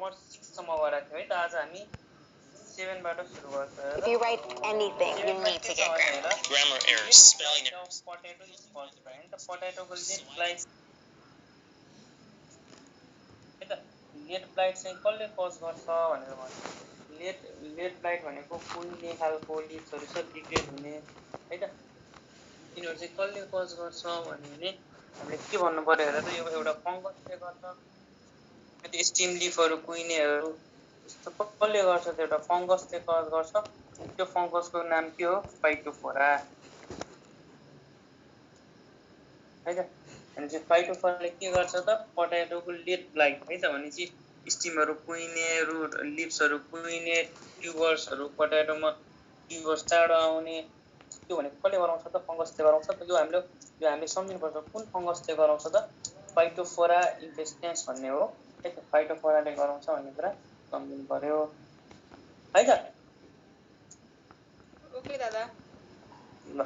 Number 6 सम्म गरेको थियो है त आज हामी 7 बाट सुरु गर्छ If you write anything, you need to get grammar. Grammar errors, spelling errors. Potato is caused by the potato को लेट ब्लाइट है त लेट ब्लाइट चाहिँ कसले कज गर्छ भनेर भन्छ लेट ब्लाइट भनेको कुहिने खालको लिप्सहरु सब डिग्रेड हुने है त तिनीहरु चाहिँ कसले कज गर्छ भने हामीले के भन्नु पर्यो हेर त यो एउटा फंगसले गर्छ त्यो स्टिम लिफहरु कुहिनेहरु यस्तो कसले गर्छ त्यो एउटा फंगसले कज गर्छ त्यो फंगसको नाम के हो फाइटोफोरा है त अनि चाहिँ फाइटोफोराले के गर्छ त पोटेटोको लेट ब्लाइट है त भनेपछि स्टिमहरु कुहिने रुट लिप्सहरु कुहिने ट्युबर्सहरु पोटेटोमा ट्युबर्स चाँडो आउने त्यो भनेको कसले गराउँछ त फंगसले गराउँछ त यो हामीले सम्झिनुपर्छ कुन फंगसले गराउँछ त फाइटोफोरा इन्फेस्टेन्स भन्ने हो है त फाइटोफोराले गराउँछ भन्ने कुरा सम्झिनु पर्यो है त ओके दादा ल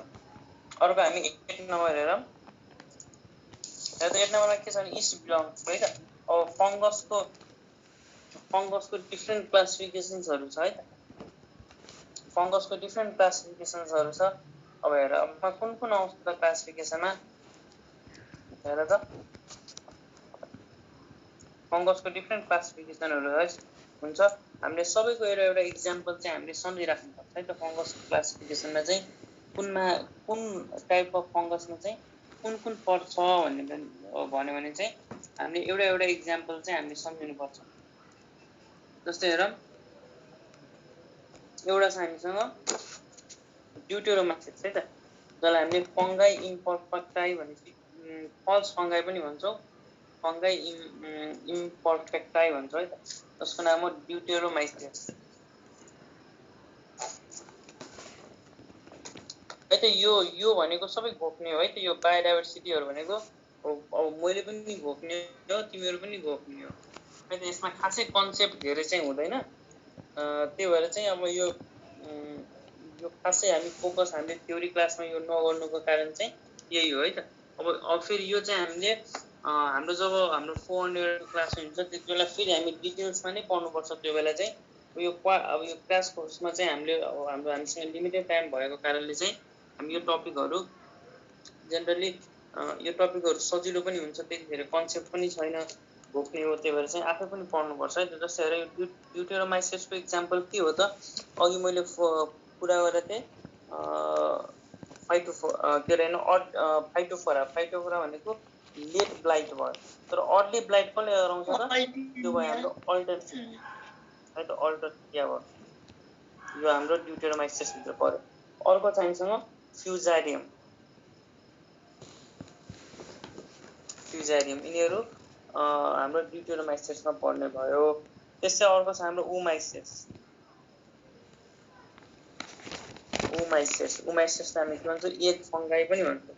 अर्को हामी 8 नम्बर हेरौँ र त 8 नम्बरमा के छ भने इस्ट बिलोङ्स है त अब फंगसको डिफरेन्ट क्लासिफिकेसन्सहरु छ है त फंगसको डिफरेन्ट क्लासिफिकेसन्सहरु छ अब हेर अब कुन आउँछ त क्लासिफिकेसनमा हेर त फंगसको डिफरेन्ट क्लासिफिकेसनहरु हुन्छ हामीले सबैको एउटा इक्जाम्पल चाहिँ हामीले सम्झिराख्नुपर्छ है त फंगस क्लासिफिकेसनमा चाहिँ कुन टाइप अफ फंगसमा चाहिँ कुन पर्छ भन्ने भन्यो भने चाहिँ हामीले एउटा इक्जाम्पल चाहिँ हामीले सम्झिनुपर्छ जस्तै हेरौँ एउटा छ हामीसँग ड्युटेरोमाइसिस है त जसलाई हामीले फंगाई इम्परफेक्टाई भनेपछि फल्स फंगाई पनि भन्छौँ फंगाई इम्परफेक्टाई भन्छौँ है त जसको नाम हो ड्युटेरोमाइसिस है त यो भनेको सबै घोप्ने हो है त यो बायोडाइभर्सिटीहरु भनेको अब मैले पनि घोप्ने हो तिमीहरु पनि घोप्ने हो है त यसमा खासै कन्सेप्ट धेरै चाहिँ हुँदैन त्यही भएर चाहिँ अब यो खासै हामी फोकस हामीले थ्योरी क्लासमा यो नगर्नुको कारण चाहिँ यही हो है त अब फेरि यो चाहिँ हामीले हाम्रो जब हाम्रो 400 क्लास हुन्छ त्यतिबेला फेरि हामी डिटेल्समा नै पढ्नुपर्छ त्यो बेला चाहिँ यो क्राश कोर्समा चाहिँ हामीले हामीसँग लिमिटेड टाइम भएको कारणले चाहिँ हामी यो टपिकहरु जनरली यो टपिकहरु सजिलो पनि हुन्छ त्यतिखेर कन्सेप्ट पनि छैन भोक्ने हो त्यही भएर चाहिँ आफै पनि पढ्नुपर्छ है जस्तै हेर यो ड्युटेरोमाइसिसको इक्जाम्पल के हो त अघि मैले कुरा गरेको थिएँ फाइटोफोरा भनेको लेट ब्लाइट भयो तर अर्ली ब्लाइट कसले गराउँछ त त्यो भयो हाम्रो अल्टर है त अल्टर क्या भयो यो हाम्रो ड्युटेरोमाइसिस भित्र पर्यो अर्को चाहिँ हामीसँग फ्युजारियम यिनीहरु हाम्रो ड्युटेरोमाइसिसमा पर्ने भयो त्यसै अर्को छ हाम्रो उमाइसिस हामी के भन्छौँ एक फंगाई पनि भन्छौँ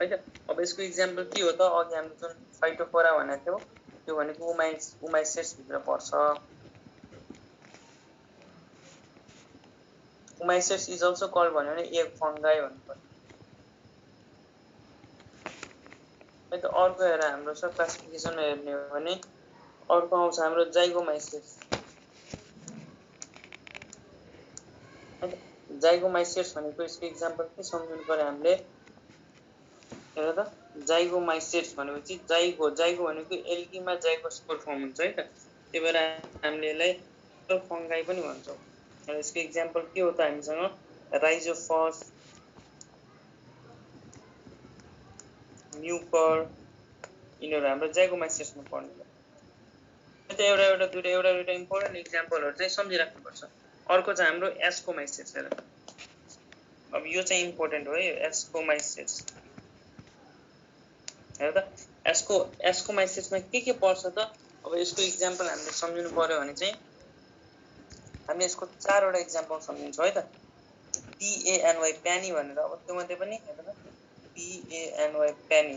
है त अब यसको इक्जाम्पल के हो त अघि हामीले जुन फाइटोफोरा भनेको थियौ त्यो भनेको उमाइसिस भित्र पर्छ उमाइसिस इज अल्सो कल्ड भन्यो भने एक फंगाई भन्नु पर्छ है त अर्को हेर हाम्रो छ क्लासिफिकेसन हेर्ने हो भने अर्को आउँछ हाम्रो जाइगोमाइसिस जाइगोमाइसिस भनेको यसको इक्जाम्पल के सम्झिनु पर्यो हामीले हेर त जाइगोमाइसिस भनेपछि जाइगो भनेको एल्गीमा जाइगोस्पोर फर्म हुन्छ है त त्यही भएर हामीले यसलाई फंगाई पनि भन्छौँ र यसको इक्जाम्पल के हो त हामीसँग राइजोफस म्युकर यिनीहरु हाम्रो जाइगोमाइसिसमा पर्ने एउटा इम्पोर्टेन्ट इक्जाम्पलहरु चाहिँ सम्झिराख्नुपर्छ अर्को चाहिँ हाम्रो एस्कोमाइसिस हेर अब यो चाहिँ इम्पोर्टेन्ट हो है एस्कोमाइसिस हेर त एस्कोमाइसिसमा के पर्छ त अब यसको इक्जाम्पल हामीले सम्झिनु पर्यो भने चाहिँ हामी यसको 4 वटा इक्जाम्पल सम्झिन्छौँ है त PANY प्यानी भनेर अब त्यो मध्ये पनि हेर त PANY प्यानी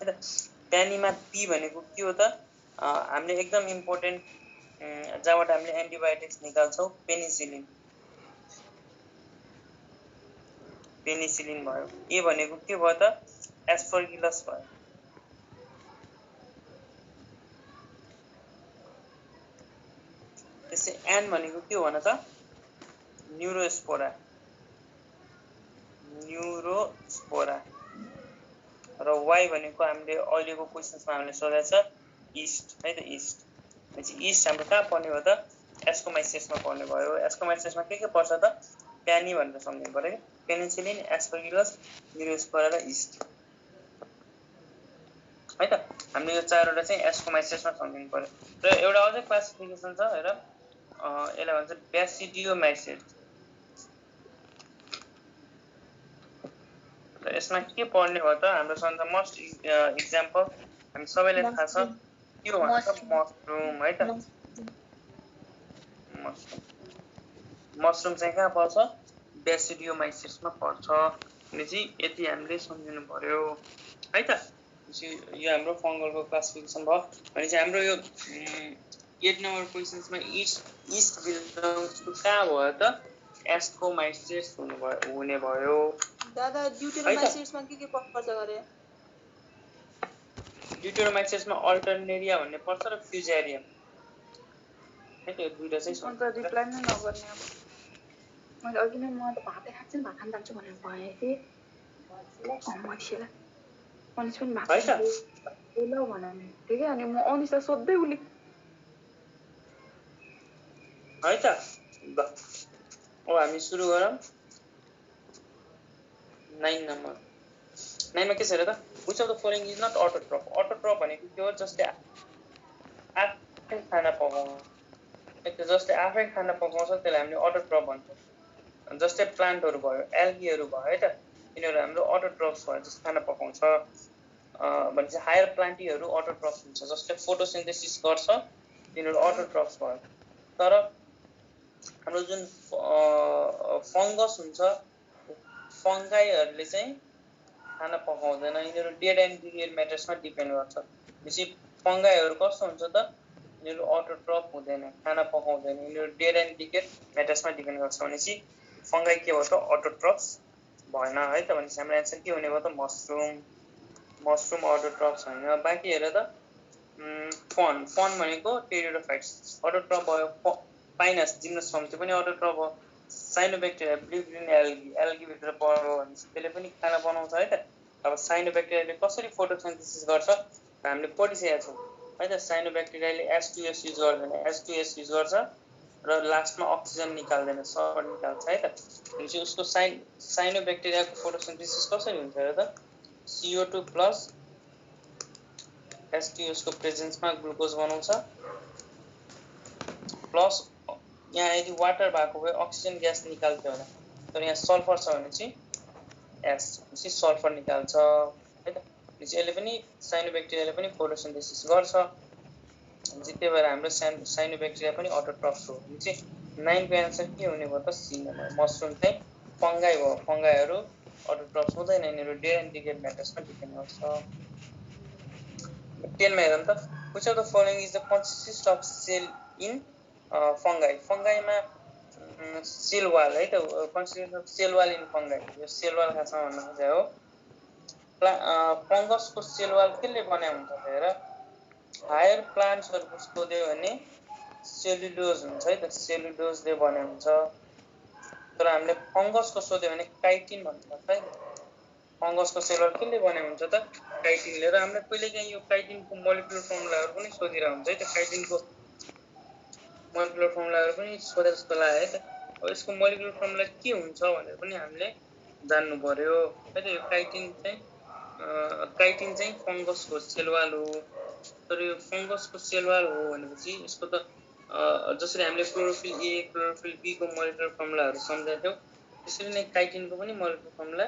है त प्यानीमा P भनेको के हो त हामीले एकदम इम्पोर्टेन्ट जहाँबाट हामीले एन्टिबायोटिक्स निकाल्छौँ पेनिसिलिन भयो ए भनेको के भयो त एस्परगिलस भयो त्यसै एन भनेको के हो भन त न्युरोस्पोरा र वाई भनेको हामीले अहिलेको क्वेशन्समा हामीले सोधेको छ इस्ट है त इस्ट भनेपछि इस्ट हाम्रो कहाँ पर्ने हो त एस्कोमाइसिसमा पर्ने भयो एस्कोमाइसिसमा के पर्छ त प्यानी भनेर सम्झिनु पर्यो कि पेनिसिलिन एस्परगिलस न्युरोस्पोरा र इस्ट है त हामीले यो चारवटा चाहिँ एस्कोमाइसिसमा सम्झिनु पर्यो र एउटा अझै क्लासिफिकेसन छ हेर यसलाई भन्छ ब्यासिडियोमाइसिस र यसमा के पर्ने हो त हाम्रो सबभन्दा मोस्ट इक्जाम्पल हामी सबैलाई थाहा छ के हो भन्छ मसरुम है त मसरुम चाहिँ कहाँ पर्छ ब्यासिडियोमाइसिसमा पर्छ भनेपछि यति हामीले सम्झिनु पर्यो है त यो हाम्रो फङ्गलको क्लासिफिकेसन भयो भनेपछि हाम्रो यो 8 नम्बर क्वेशन्समा इस्ट बिलोङ्स टु कहाँ भयो त एस्कोमाइसिस हुने भयो दादा ड्युटेरोमाइसिसमा के पर्छ गरे ड्युटेरोमाइसिसमा अल्टरनेरिया भन्ने पर्छ र फ्युजेरियम है त यो दुईटा चाहिँ अन्त रिप्लाई नै नगर्ने अब मैले अघि नै म त भातै खान्छु भात खान जान्छु भनेर भने थिएँ मनिषलाई मनिष पनि भात ल भने ठिकै अनि म अनिसलाई सोध्दै उसले है त ल अब हामी सुरु गरौँ 9 नम्बर 9 मा के छ र त which of the following is not autotroph भनेको के हो जस्तै आफै खाना पकाउँछ जस्तै आफै खाना पकाउँछ त्यसलाई हामीले अटोट्रफ भन्छौँ जस्तै प्लान्टहरू भयो एल्गीहरू भयो है त यिनीहरू हाम्रो अटोट्रफ्स भयो जस्तो खाना पकाउँछ भनेपछि हायर प्लान्टीहरू अटोट्रफ्स हुन्छ जस्तै फोटोसिन्थेसिस गर्छ यिनीहरू अटोट्रफ्स भयो तर हाम्रो जुन फङ्गस हुन्छ फङ्गाईहरूले चाहिँ खाना पकाउँदैन यिनीहरू डेड एन्ड डिकेड म्याटर्समा डिपेन्ड गर्छ बेसी फङ्गाईहरू कस्तो हुन्छ त यिनीहरू अटोट्रफ हुँदैन खाना पकाउँदैन यिनीहरू डेड एन्ड डिकेड म्याटर्समा डिपेन्ड गर्छ भनेपछि फङ्गाई के भयो त अटोट्रफ्स भएन है त भनेपछि हाम्रो एन्सर के हुने भयो त मसरुम अटोट्रफ्स होइन बाँकी हेर त फन भनेको टेरिडोफाइट्स अटोट्रफ भयो पाइनस जिम्नोस्पर्म त्यो पनि अटोट्रफ हो साइनोब्याक्टेरिया ब्लू ग्रीन एल्गीभित्र पर्यो भनेपछि त्यसले पनि खाना बनाउँछ है त अब साइनोब्याक्टेरियाले कसरी फोटोसिन्थेसिस गर्छ हामीले पढिसकेका छौँ है त साइनोब्याक्टेरियाले H2S युज गर्दैन H2S युज गर्छ र लास्टमा अक्सिजन निकाल्दैन सल्फर निकाल्छ है त भनेपछि उसको साइनोब्याक्टेरियाको फोटोसिन्थेसिस कसरी हुन्छ र त CO2 प्लस H2S को प्रेजेन्समा ग्लुकोज बनाउँछ प्लस यहाँ यदि वाटर भएको भए अक्सिजन ग्यास निकाल्थ्यो होला तर यहाँ सल्फर छ भने चाहिँ भनेपछि सल्फर निकाल्छ है त भनेपछि यसले पनि साइनोब्याक्टेरियाले पनि फोटोसिन्थेसिस गर्छ भनेपछि त्यही भएर हाम्रो साइनोब्याक्टेरिया पनि अटोट्रफ्स हो भनेपछि 9 को एन्सर के हुने भयो त सी नम्बर मसरुम चाहिँ फङ्गाई हो फङ्गाईहरू अटोट्रफ्स हुँदैन यिनीहरू डेड एन्ड डिकेड म्याटर्समा डिपेन्ड गर्छ 10 मा हेरौँ त which of the following is the consist of cell in फङ्गाईमा सेल वाल है त consist of cell wall in fungi यो सेल वाल खासमा भन्न खोजे हो फङ्गसको सेल वाल केले बनाए हुन्छ त हेर हायर प्लान्ट्सहरूको सोध्यो भने सेलुलोज हुन्छ है त सेलुलोजले बनाए हुन्छ तर हामीले फङ्गसको सोध्यो भने काइटिन भन्नुपर्छ है फङ्गसको सेल वाल केले बनाए हुन्छ त काइटिनले र हामीले कहिलेकाहीँ यो काइटिनको मोलिकुलर फर्मुलाहरू पनि सोधिरहेको हुन्छ है त काइटिनको मोलिकुलर फर्मुलाहरू पनि सोधे जस्तो लाग्यो है त अब यसको मोलिकुलर फर्मुला के हुन्छ भनेर पनि हामीले जान्नु पर्यो है त यो काइटिन चाहिँ फङ्गसको सेलवाल हो तर यो फङ्गसको सेलवाल हो भनेपछि यसको त जसरी हामीले क्लोरोफिल ए क्लोरोफिल बी को मोलिकुलर फर्मुलाहरू सम्झेका थियौँ त्यसरी नै काइटिनको पनि मोलिकुलर फर्मुला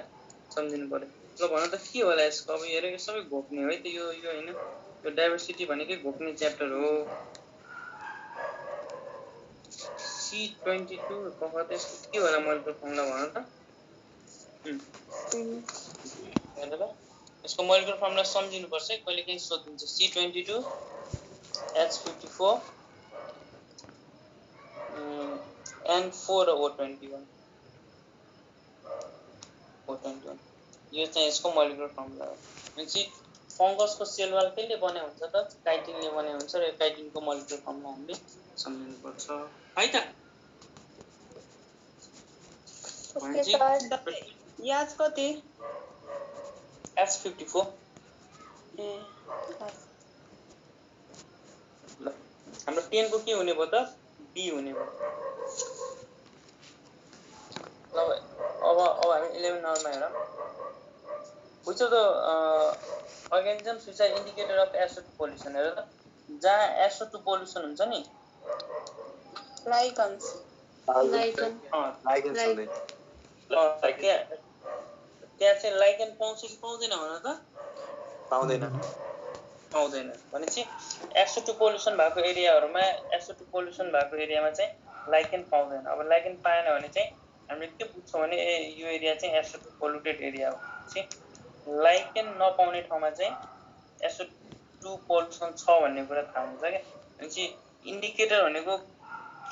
सम्झिनु पर्यो ल भन त के होला यसको अब हेरेर यो सबै घोप्ने हो है त यो होइन यो डाइभर्सिटी भनेकै घोप्ने च्याप्टर हो C22 कहाँ त यसको के होला मोलिकुलर फर्मुला भन त हेर त यसको मोलिकुलर फर्मुला सम्झिनुपर्छ है कहिलेकाहीँ सोधिन्छ C22 H54 N4 र O21 यो चाहिँ यसको मोलिकुलर फर्मुला हो भनेपछि फङ्गसको सेल वाल केले बने हुन्छ त काइटिनले बने हुन्छ र काइटिनको मोलिकुलर फर्ममा हामीले सम्झिनुपर्छ है त याज कति S54 ए ल हाम्रो 10 को के हुने भयो त B हुने भयो ल अब हामी 11 नम्बरमा हेरौँ which of the organisms which are indicator of SO2 pollution हेर त जहाँ SO2 pollution हुन्छ नि लाइकन्स त्यहाँ चाहिँ लाइकेन पाउँछ कि पाउँदैन भन त पाउँदैन भनेपछि SO2 पोल्युसन भएको एरियाहरुमा SO2 पोल्युसन भएको एरियामा चाहिँ लाइकेन पाउँदैन अब लाइकेन पाएन भने चाहिँ हामीले के बुझ्छौं भने यो एरिया चाहिँ SO2 पोल्युटेड एरिया हो लाइकेन नपाउने ठाउँमा चाहिँ SO2 पोल्युसन छ भन्ने कुरा थाहा हुन्छ के भनेपछि इन्डिकेटर भनेको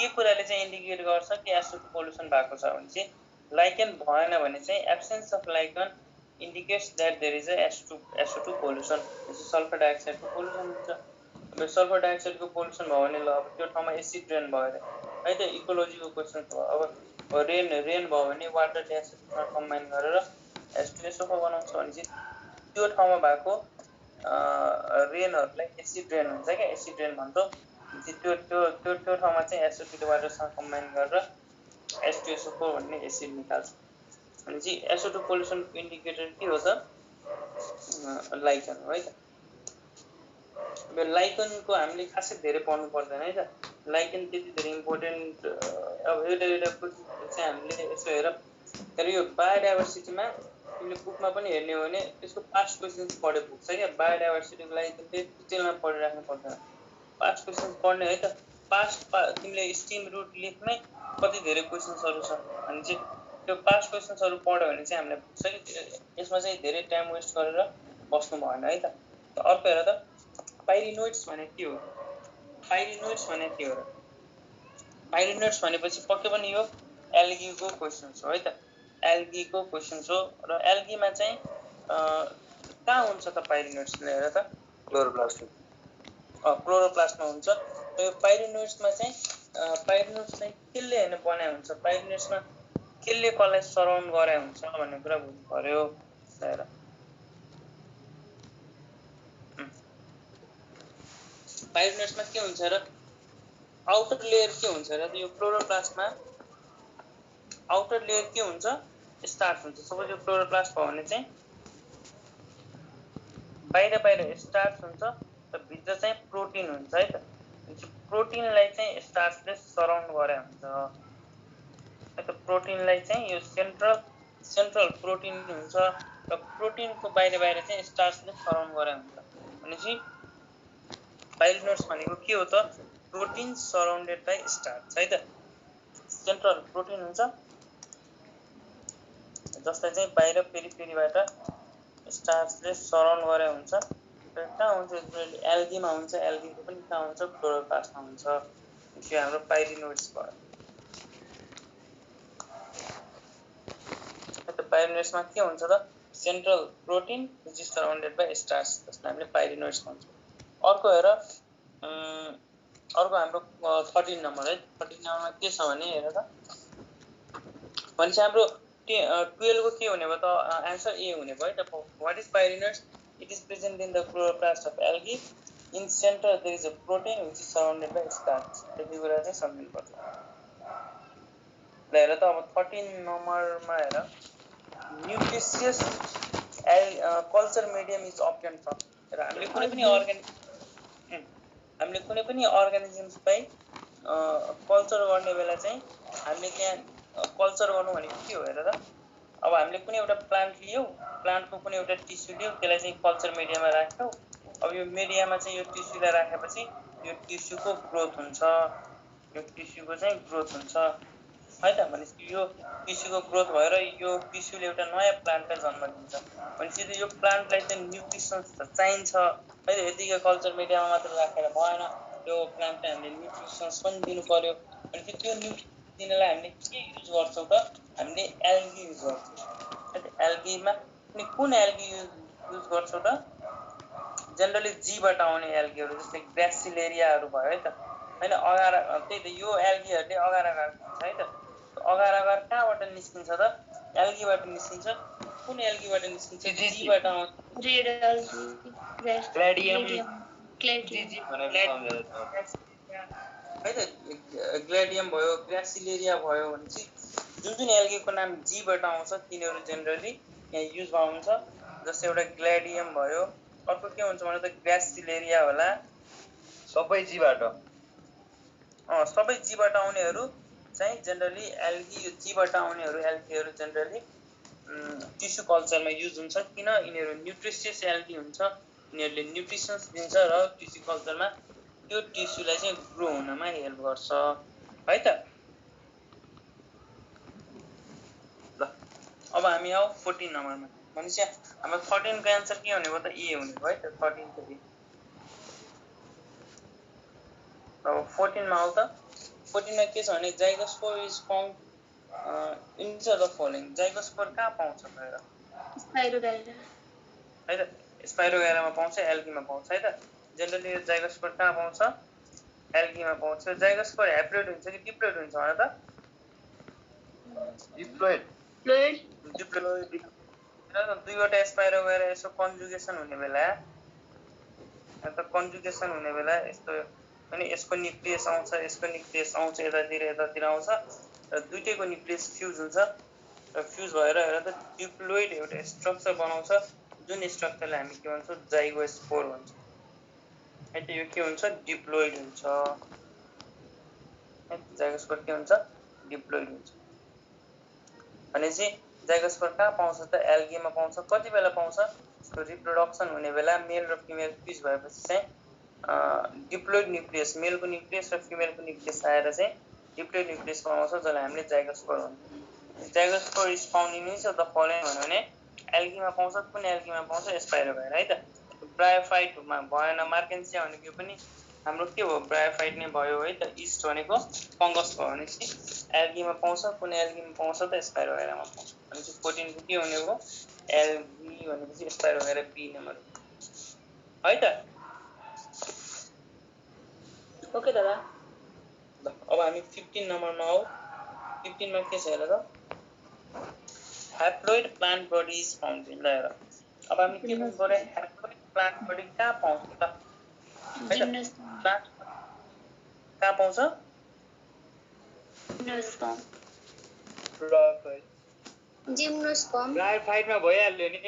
के कुराले चाहिँ इन्डिकेट गर्छ कि SO2 पोल्युसन भएको छ भने चाहिँ लाइकेन भएन भने चाहिँ absence of lichen indicates that there is a SO2 pollution sulphur डाइअक्साइडको पोल्युसन हुन्छ अब सल्फर डाइअक्साइडको पोल्युसन भयो भने ल अब त्यो ठाउँमा एसिड रेन भयो है त इकोलोजीको क्वेशन हो अब रेन भयो भने वाटर एसिडसँग कम्बाइन गरेर H2SO4 बनाउँछ भने चाहिँ त्यो ठाउँमा भएको रेनहरुलाई एसिड रेन हुन्छ के एसिड रेन भन्छौ त्यो ठाउँमा चाहिँ SO2 वाटरसँग कम्बाइन गरेर H2SO4 भन्ने एसिड निकाल्छ भनेपछि SO2 पोल्युसन इन्डिकेटर के हो त लाइकेन हो है त अब लाइकेनको हामीले खासै धेरै पढ्नु पर्दैन है त लाइकेन त्यति धेरै इम्पोर्टेन्ट अब एउटा चाहिँ हामीले यसो हेर यो बायोडाइभर्सिटीमा तिमीले बुकमा पनि हेर्ने हो भने त्यसको पास्ट क्वेशन्स पढे पुग्छ क्या बायोडाइभर्सिटीको लागि तिमीले डिटेलमा पढिराख्नु पर्दैन पास्ट क्वेशन्स पढ्ने है त तिमीले स्टिम रुट लेख्ने कति धेरै क्वेशन्सहरु छ अनि चाहिँ त्यो पास्ट क्वेशन्सहरु पढ्यो भने चाहिँ हामीलाई पुग्छ कि यसमा चाहिँ धेरै टाइम वेस्ट गरेर बस्नु भएन है त अर्को हेर त पाइरिनोइड्स भने के हो पाइरिनोइड्स भनेपछि पक्कै पनि यो एल्गीको क्वेशन्स हो है त एल्गीको क्वेशन्स हो र एल्गीमा चाहिँ कहाँ हुन्छ त पाइरिनोइड्स हेर त क्लोरोप्लास्टमा हुन्छ र यो पाइरिनोइड्समा चाहिँ केले हैन बनाइ हुन्छ पाइरिनोइड्समा केले कसलाई सराउन्ड गराइ हुन्छ भन्ने कुरा बुझ्नु पर्यो हेर पाइरिनोइड्समा के हुन्छ र आउटर लेयर के हुन्छ र यो क्लोरोप्लास्टमा आउटर लेयर के हुन्छ स्टार्च हुन्छ सपोज यो क्लोरोप्लास्ट भयो भने चाहिँ बाहिर स्टार्च हुन्छ र भित्र चाहिँ प्रोटिन हुन्छ है त प्रोटिनलाई चाहिँ स्टार्चले सराउन्ड गरे हुन्छ है त प्रोटिनलाई चाहिँ यो सेन्ट्रल प्रोटिन हुन्छ र प्रोटिनको बाहिर चाहिँ स्टार्चले सराउन्ड गरे हुन्छ भनेपछि पाइरिनोइड्स भनेको के हो त प्रोटिन सराउन्डेड बाइ स्टार्च है त सेन्ट्रल प्रोटिन हुन्छ जसलाई चाहिँ बाहिर पेरिफेरीबाट स्टार्चले सराउन्ड गरे हुन्छ र कहाँ हुन्छ एल्गीमा हुन्छ एल्गीको पनि कहाँ हुन्छ क्लोरोप्लास्टमा हुन्छ यो हाम्रो पाइरिनोइड्स भयो त पाइरिनोइड्समा के हुन्छ त central protein which is surrounded by starch जसलाई हामीले पाइरिनोइड्स भन्छौँ अर्को हेर अर्को हाम्रो 13 नम्बर है 13 नम्बरमा के छ भने हेर त भनेपछि हाम्रो 12 को के हुने भयो त आन्सर ए हुने भयो त what is pyrenoids it is present in the chloroplast of algae in centre there is a protein which is surrounded by starch त्यति कुरा चाहिँ सम्झिनु पर्छ ल हेर त अब 13 नम्बरमा हेर nutritious culture medium is obtained from र हामीले कुनै पनि अर्गानिजम्सलाई कल्चर गर्ने बेला चाहिँ हामीले त्यहाँ कल्चर गर्नु भनेको के हो हेर त अब हामीले कुनै एउटा प्लान्ट लियौ प्लान्टको कुनै एउटा टिस्यु लियौ त्यसलाई चाहिँ कल्चर मिडियामा राख्यौ अब यो मिडियामा चाहिँ यो टिस्युलाई राखेपछि यो टिस्युको ग्रोथ हुन्छ है त भनेपछि यो टिस्युको ग्रोथ भएर यो टिस्युले एउटा नयाँ प्लान्टलाई जन्म दिन्छ भनेपछि यो प्लान्टलाई चाहिँ न्यूट्रिसन्स त चाहिन्छ है त यतिकै कल्चर मिडियामा मात्र राखेर भएन यो प्लान्टलाई हामीले न्यूट्रिसन्स पनि दिनु पर्यो भनेपछि त्यो न्यूट्रिसन्स दिनलाई हामीले के युज गर्छौँ त हामीले एल्गी युज गर्छौँ है त एल्गीमा कुन एल्गी युज गर्छौँ त जनरली जीबाट आउने एल्गीहरू जस्तै ग्रासिलेरियाहरू भयो है त हैन अगार त्यही त यो एल्गीहरूले अगार अगार खान्छ है त अगार अगार कहाँबाट निस्किन्छ त एल्गीबाट निस्किन्छ कुन एल्गीबाट निस्किन्छ जीबाट आउँछ रेड एल्गी ग्लेडियम है त ग्लेडियम भयो ग्रासिलेरिया भयो भनेपछि जुन एल्गीको नाम जीबाट आउँछ तिनीहरू जेनरली यहाँ युजमा हुन्छ जस्तै एउटा ग्लेडियम भयो अर्को के हुन्छ भने त ग्रासिलेरिया होला सबै जीबाट सबै जीबाट आउनेहरू चाहिँ जेनरली एल्गी यो जीबाट आउनेहरू एल्गीहरू जेनरली टिस्यु कल्चरमा युज हुन्छ किन यिनीहरू न्युट्रिसियस एल्गी हुन्छ यिनीहरूले न्युट्रिसन्स दिन्छ र टिस्यु कल्चरमा त्यो टिस्युलाई चाहिँ ग्रो हुनमा हेल्प गर्छ है त ल अब हामी आऊ 14 नम्बरमा भनेपछि हाम्रो 13 को आन्सर के हुने भयो त ए हुने भयो है त 13 को ए अब 14 मा आऊ त 14 मा के छ भने जाइगोस्पोर इज फाउन्ड इन्सर द फलोइङ जाइगोस्पोर कहाँ पाउँछ त स्पाइरोगाइरा है त स्पाइरोगाइरामा पाउँछ एल्गीमा पाउँछ है त जनरली यो जाइगोस्पोर कहाँ पाउँछ एल्गीमा पाउँछ जाइगोस्पोर ह्याप्लोइड हुन्छ कि डिप्लोइड हुन्छ भने त डिप्लोइड दुईवटा स्पाइरोगाइरा यसो कन्जुगेसन हुने बेला यस्तो अनि यसको न्युक्लियस आउँछ यतातिर आउँछ र दुईटैको न्युक्लियस फ्युज हुन्छ र फ्युज भएर हेर त डिप्लोइड एउटा स्ट्रक्चर बनाउँछ जुन स्ट्रक्चरलाई हामी के भन्छौँ जाइगोस्पोर भन्छ है त यो के हुन्छ डिप्लोइड हुन्छ जाइगोस्पोर के हुन्छ डिप्लोइड हुन्छ भनेपछि जाइगोस्पोर कहाँ पाउँछ त एल्गीमा पाउँछ कति बेला पाउँछ यसको रिप्रोडक्सन हुने बेला मेल र फिमेल फ्युज भएपछि चाहिँ डिप्लोइड न्युक्लियस मेलको न्युक्लियस र फिमेलको न्युक्लियस आएर चाहिँ डिप्लोइड न्युक्लियस बनाउँछ जसलाई हामीले जाइगोस्पोर भन्छ zygospore is found in each of the following भन्यो भने एल्गीमा पाउँछ कुन एल्गीमा पाउँछ स्पाइरोगाइरा है त ब्रायोफाइटमा भएन मार्केन्सिया भनेको पनि हाम्रो के हो ब्रायोफाइट नै भयो है त इस्ट भनेको फङ्गस भयो भनेपछि एल्गीमा पाउँछ कुन एल्गीमा पाउँछ त स्पाइरोगाइरामा पाउँछ भनेपछि 14 को के हुने हो एल्गी भनेपछि स्पाइरोगाइरा बी नम्बर है त ओके दादा ल अब हामी 15 नम्बरमा आऊ 15 मा के छ हेर त haploid plant body is found in ल हेर अब हामी के भन्नु पर्यो ह्याप्लोइड प्लान्ट बडी कहाँ पाउँछ त है त प्लान्ट कहाँ पाउँछ जिम्नोस्पर्म ब्रायोफाइटमा भइहाल्यो नि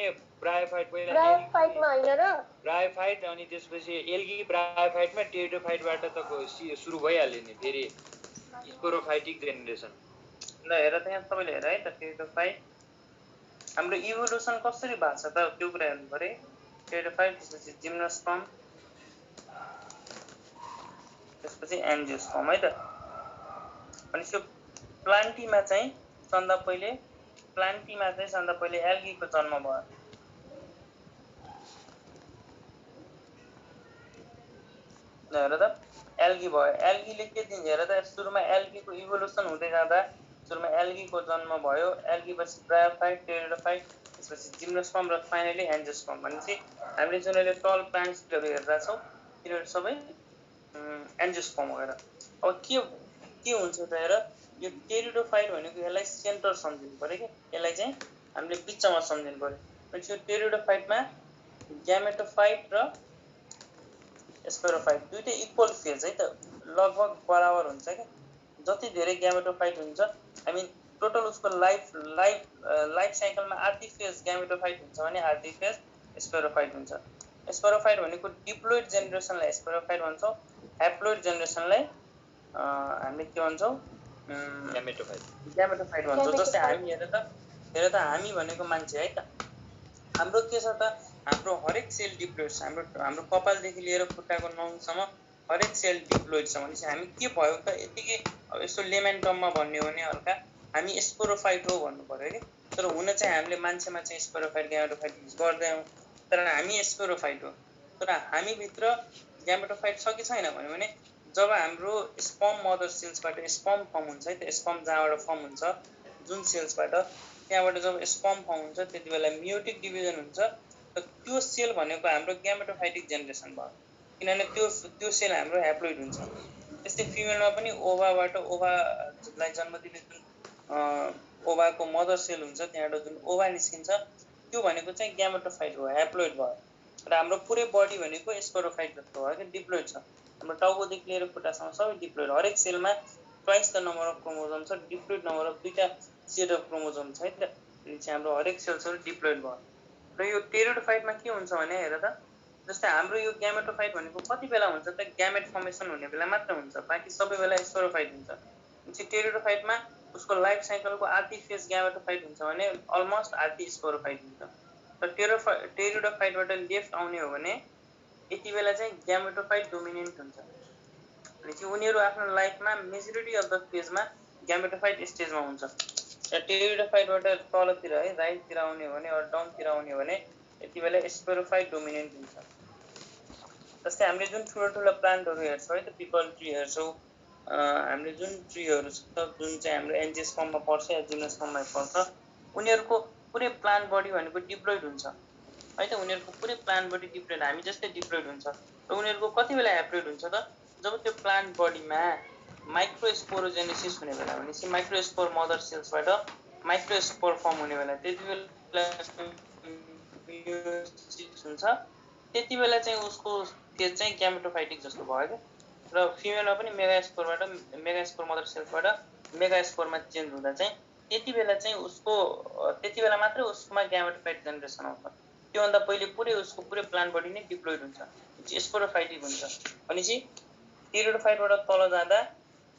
ब्रायोफाइट ब्रायोफाइटमा हैन र ब्रायोफाइट अनि त्यसपछि एल्गी ब्रायोफाइटमा टेरिडोफाइटबाट त सुरु भइहाल्यो नि फेरि स्पोरोफाइटिक जेनेरेसन ल हेर त यहाँ तपाईँले हेर है त टेरिडोफाइट हाम्रो इभोल्युसन कसरी भएको छ त त्यो कुरा हेर्नु पर्यो टेरिडोफाइट त्यसपछि जिम्नोस्पर्म त्यसपछि एन्जियोस्पर्म है त भनेपछि यो प्लान्टीमा चाहिँ सन्दा पहिले एल्गीको जन्म भयो हेर त एल्गी भयो एल्गीले के दिन्छ हेर त सुरुमा एल्गीको इभोल्युसन हुँदै जाँदा सुरुमा एल्गीको जन्म भयो एल्गीपछि ब्रायोफाइट टेरिडोफाइट त्यसपछि जिम्नोस्पर्म र फाइनली एन्जियोस्पर्म भनेपछि हामीले जुन अहिले टल प्लान्ट्सहरू हेरेका छौँ तिनीहरू सबै एन्जियोस्पर्म हो हेर अब के हुन्छ त हेर यो टेरिडोफाइट भनेको यसलाई सेन्टर सम्झिनु पर्यो कि यसलाई चाहिँ हामीले बिचमा सम्झिनु पर्यो भनेपछि यो टेरिडोफाइटमा ग्यामेटोफाइट र स्पोरोफाइट दुईटै इक्वल फेज है त लगभग बराबर हुन्छ क्या जति धेरै ग्यामेटोफाइट हुन्छ हामी टोटल उसको लाइफ साइकलमा आधी फेज ग्यामेटोफाइट हुन्छ भने आधी फेज स्पोरोफाइट हुन्छ स्पोरोफाइट भनेको डिप्लोइड जेनेरेसनलाई स्पोरोफाइट भन्छौँ ह्याप्लोइड जेनेरेसनलाई हामीले के भन्छौँ ग्यामेटोफाइट भन्छौँ जस्तै हामी हेर त हामी भनेको मान्छे है त हाम्रो के छ त हाम्रो हरेक सेल डिप्लोइड छ हाम्रो कपालदेखि लिएर खुट्टाको नङसम्म हरेक सेल डिप्लोइड छ भनेपछि हामी के भयो त यतिकै अब यस्तो लेमन टर्ममा भन्ने हो भने हल्का हामी स्पोरोफाइट हो भन्नु पर्यो कि तर हुन चाहिँ हामीले मान्छेमा चाहिँ स्पोरोफाइट ग्यामेटोफाइट युज गर्दैनौँ तर हामी स्पोरोफाइट हो तर हामीभित्र ग्यामेटोफाइट छ कि छैन भन्यो भने जब हाम्रो स्पर्म मदर सेल्सबाट स्पर्म फर्म हुन्छ है त स्पर्म जहाँबाट फर्म हुन्छ जुन सेल्सबाट त्यहाँबाट जब स्पर्म फर्म हुन्छ त्यति बेला मियोटिक डिभिजन हुन्छ त्यो सेल भनेको हाम्रो ग्यामेटोफाइटिक जेनेरेसन भयो, किनभने त्यो सेल हाम्रो ह्याप्लोइड हुन्छ। त्यस्तै फिमेलमा पनि ओभाबाट ओभालाई जन्म दिने जुन ओभाको मदर सेल हुन्छ, त्यहाँबाट जुन ओभा निस्किन्छ त्यो भनेको चाहिँ ग्यामेटोफाइट हो, ह्याप्लोइड भयो। र हाम्रो पुरै बडी भनेको स्पोरोफाइट जस्तो भयो कि डिप्लोइड छ। हाम्रो टाउकोदेखि लिएर खुट्टासम्म सबै डिप्लोइड, हरेक सेलमा twice the number of chromosome छ, डिप्लोइड नम्बर अफ 2टा सेट अफ क्रोमोजोम छ है त। चाहिँ हाम्रो हरेक सेल्सहरू डिप्लोइड भयो। र यो टेरिडोफाइटमा के हुन्छ भने हेर त, जस्तै हाम्रो यो ग्यामेटोफाइट भनेको कति बेला हुन्छ त, ग्यामेट फर्मेसन हुने बेला मात्र हुन्छ, बाँकी सबै बेला स्पोरोफाइट हुन्छ। चाहिँ टेरिडोफाइटमा उसको लाइफ साइकलको आधी फेज ग्यामेटोफाइट हुन्छ भने अलमोस्ट आधी स्पोरोफाइट हुन्छ। र टेरिडोफाइटबाट लेफ्ट आउने हो भने यति बेला चाहिँ ग्यामेटोफाइट डोमिनेन्ट हुन्छ। भनेपछि उनीहरू आफ्नो लाइफमा मेजोरिटी अफ द फेजमा ग्यामेटोफाइट स्टेजमा हुन्छ। र टेरिडोफाइटबाट तलतिर है राइटतिर आउने हो भने डाउनतिर आउने हो भने यति बेला स्पोरोफाइट डोमिनेन्ट हुन्छ। जस्तै हामीले जुन ठुलो प्लान्टहरू हेर्छौँ है त, पिपल ट्री हेर्छौँ, हामीले जुन ट्रीहरू छ जुन चाहिँ हाम्रो एन्जियोस्पर्ममा पर्छ या जिम्नोस्पर्ममा पर्छ, उनीहरूको पुरै प्लान्ट बडी भनेको डिप्लोइड हुन्छ है त। उनीहरूको पुरै प्लान्ट बडी डिप्लोइड, हामी जस्तै डिप्लोइड हुन्छ। र उनीहरूको कति बेला ह्याप्लोइड हुन्छ त, जब त्यो प्लान्ट बडीमा माइक्रोस्पोरोजेनेसिस हुने बेला, भनेपछि माइक्रोस्पोर मदर सेल्सबाट माइक्रोस्पोर फर्म हुने बेला, त्यति बेला हुन्छ। त्यति बेला चाहिँ उसको फेज चाहिँ ग्यामेटोफाइटिक जस्तो भयो क्या। र फिमेलमा पनि मेगास्पोर मदर सेल्सबाट मेगास्पोरमा चेन्ज हुँदा चाहिँ त्यति बेला मात्रै उसमा ग्यामेटोफाइट जेनेरेसन आउँछ। त्योभन्दा पहिले उसको पुरै प्लान्ट बडी नै डिप्लोइड हुन्छ, स्पोरोफाइटिक हुन्छ। भनेपछि टेरिडोफाइटबाट तल जाँदा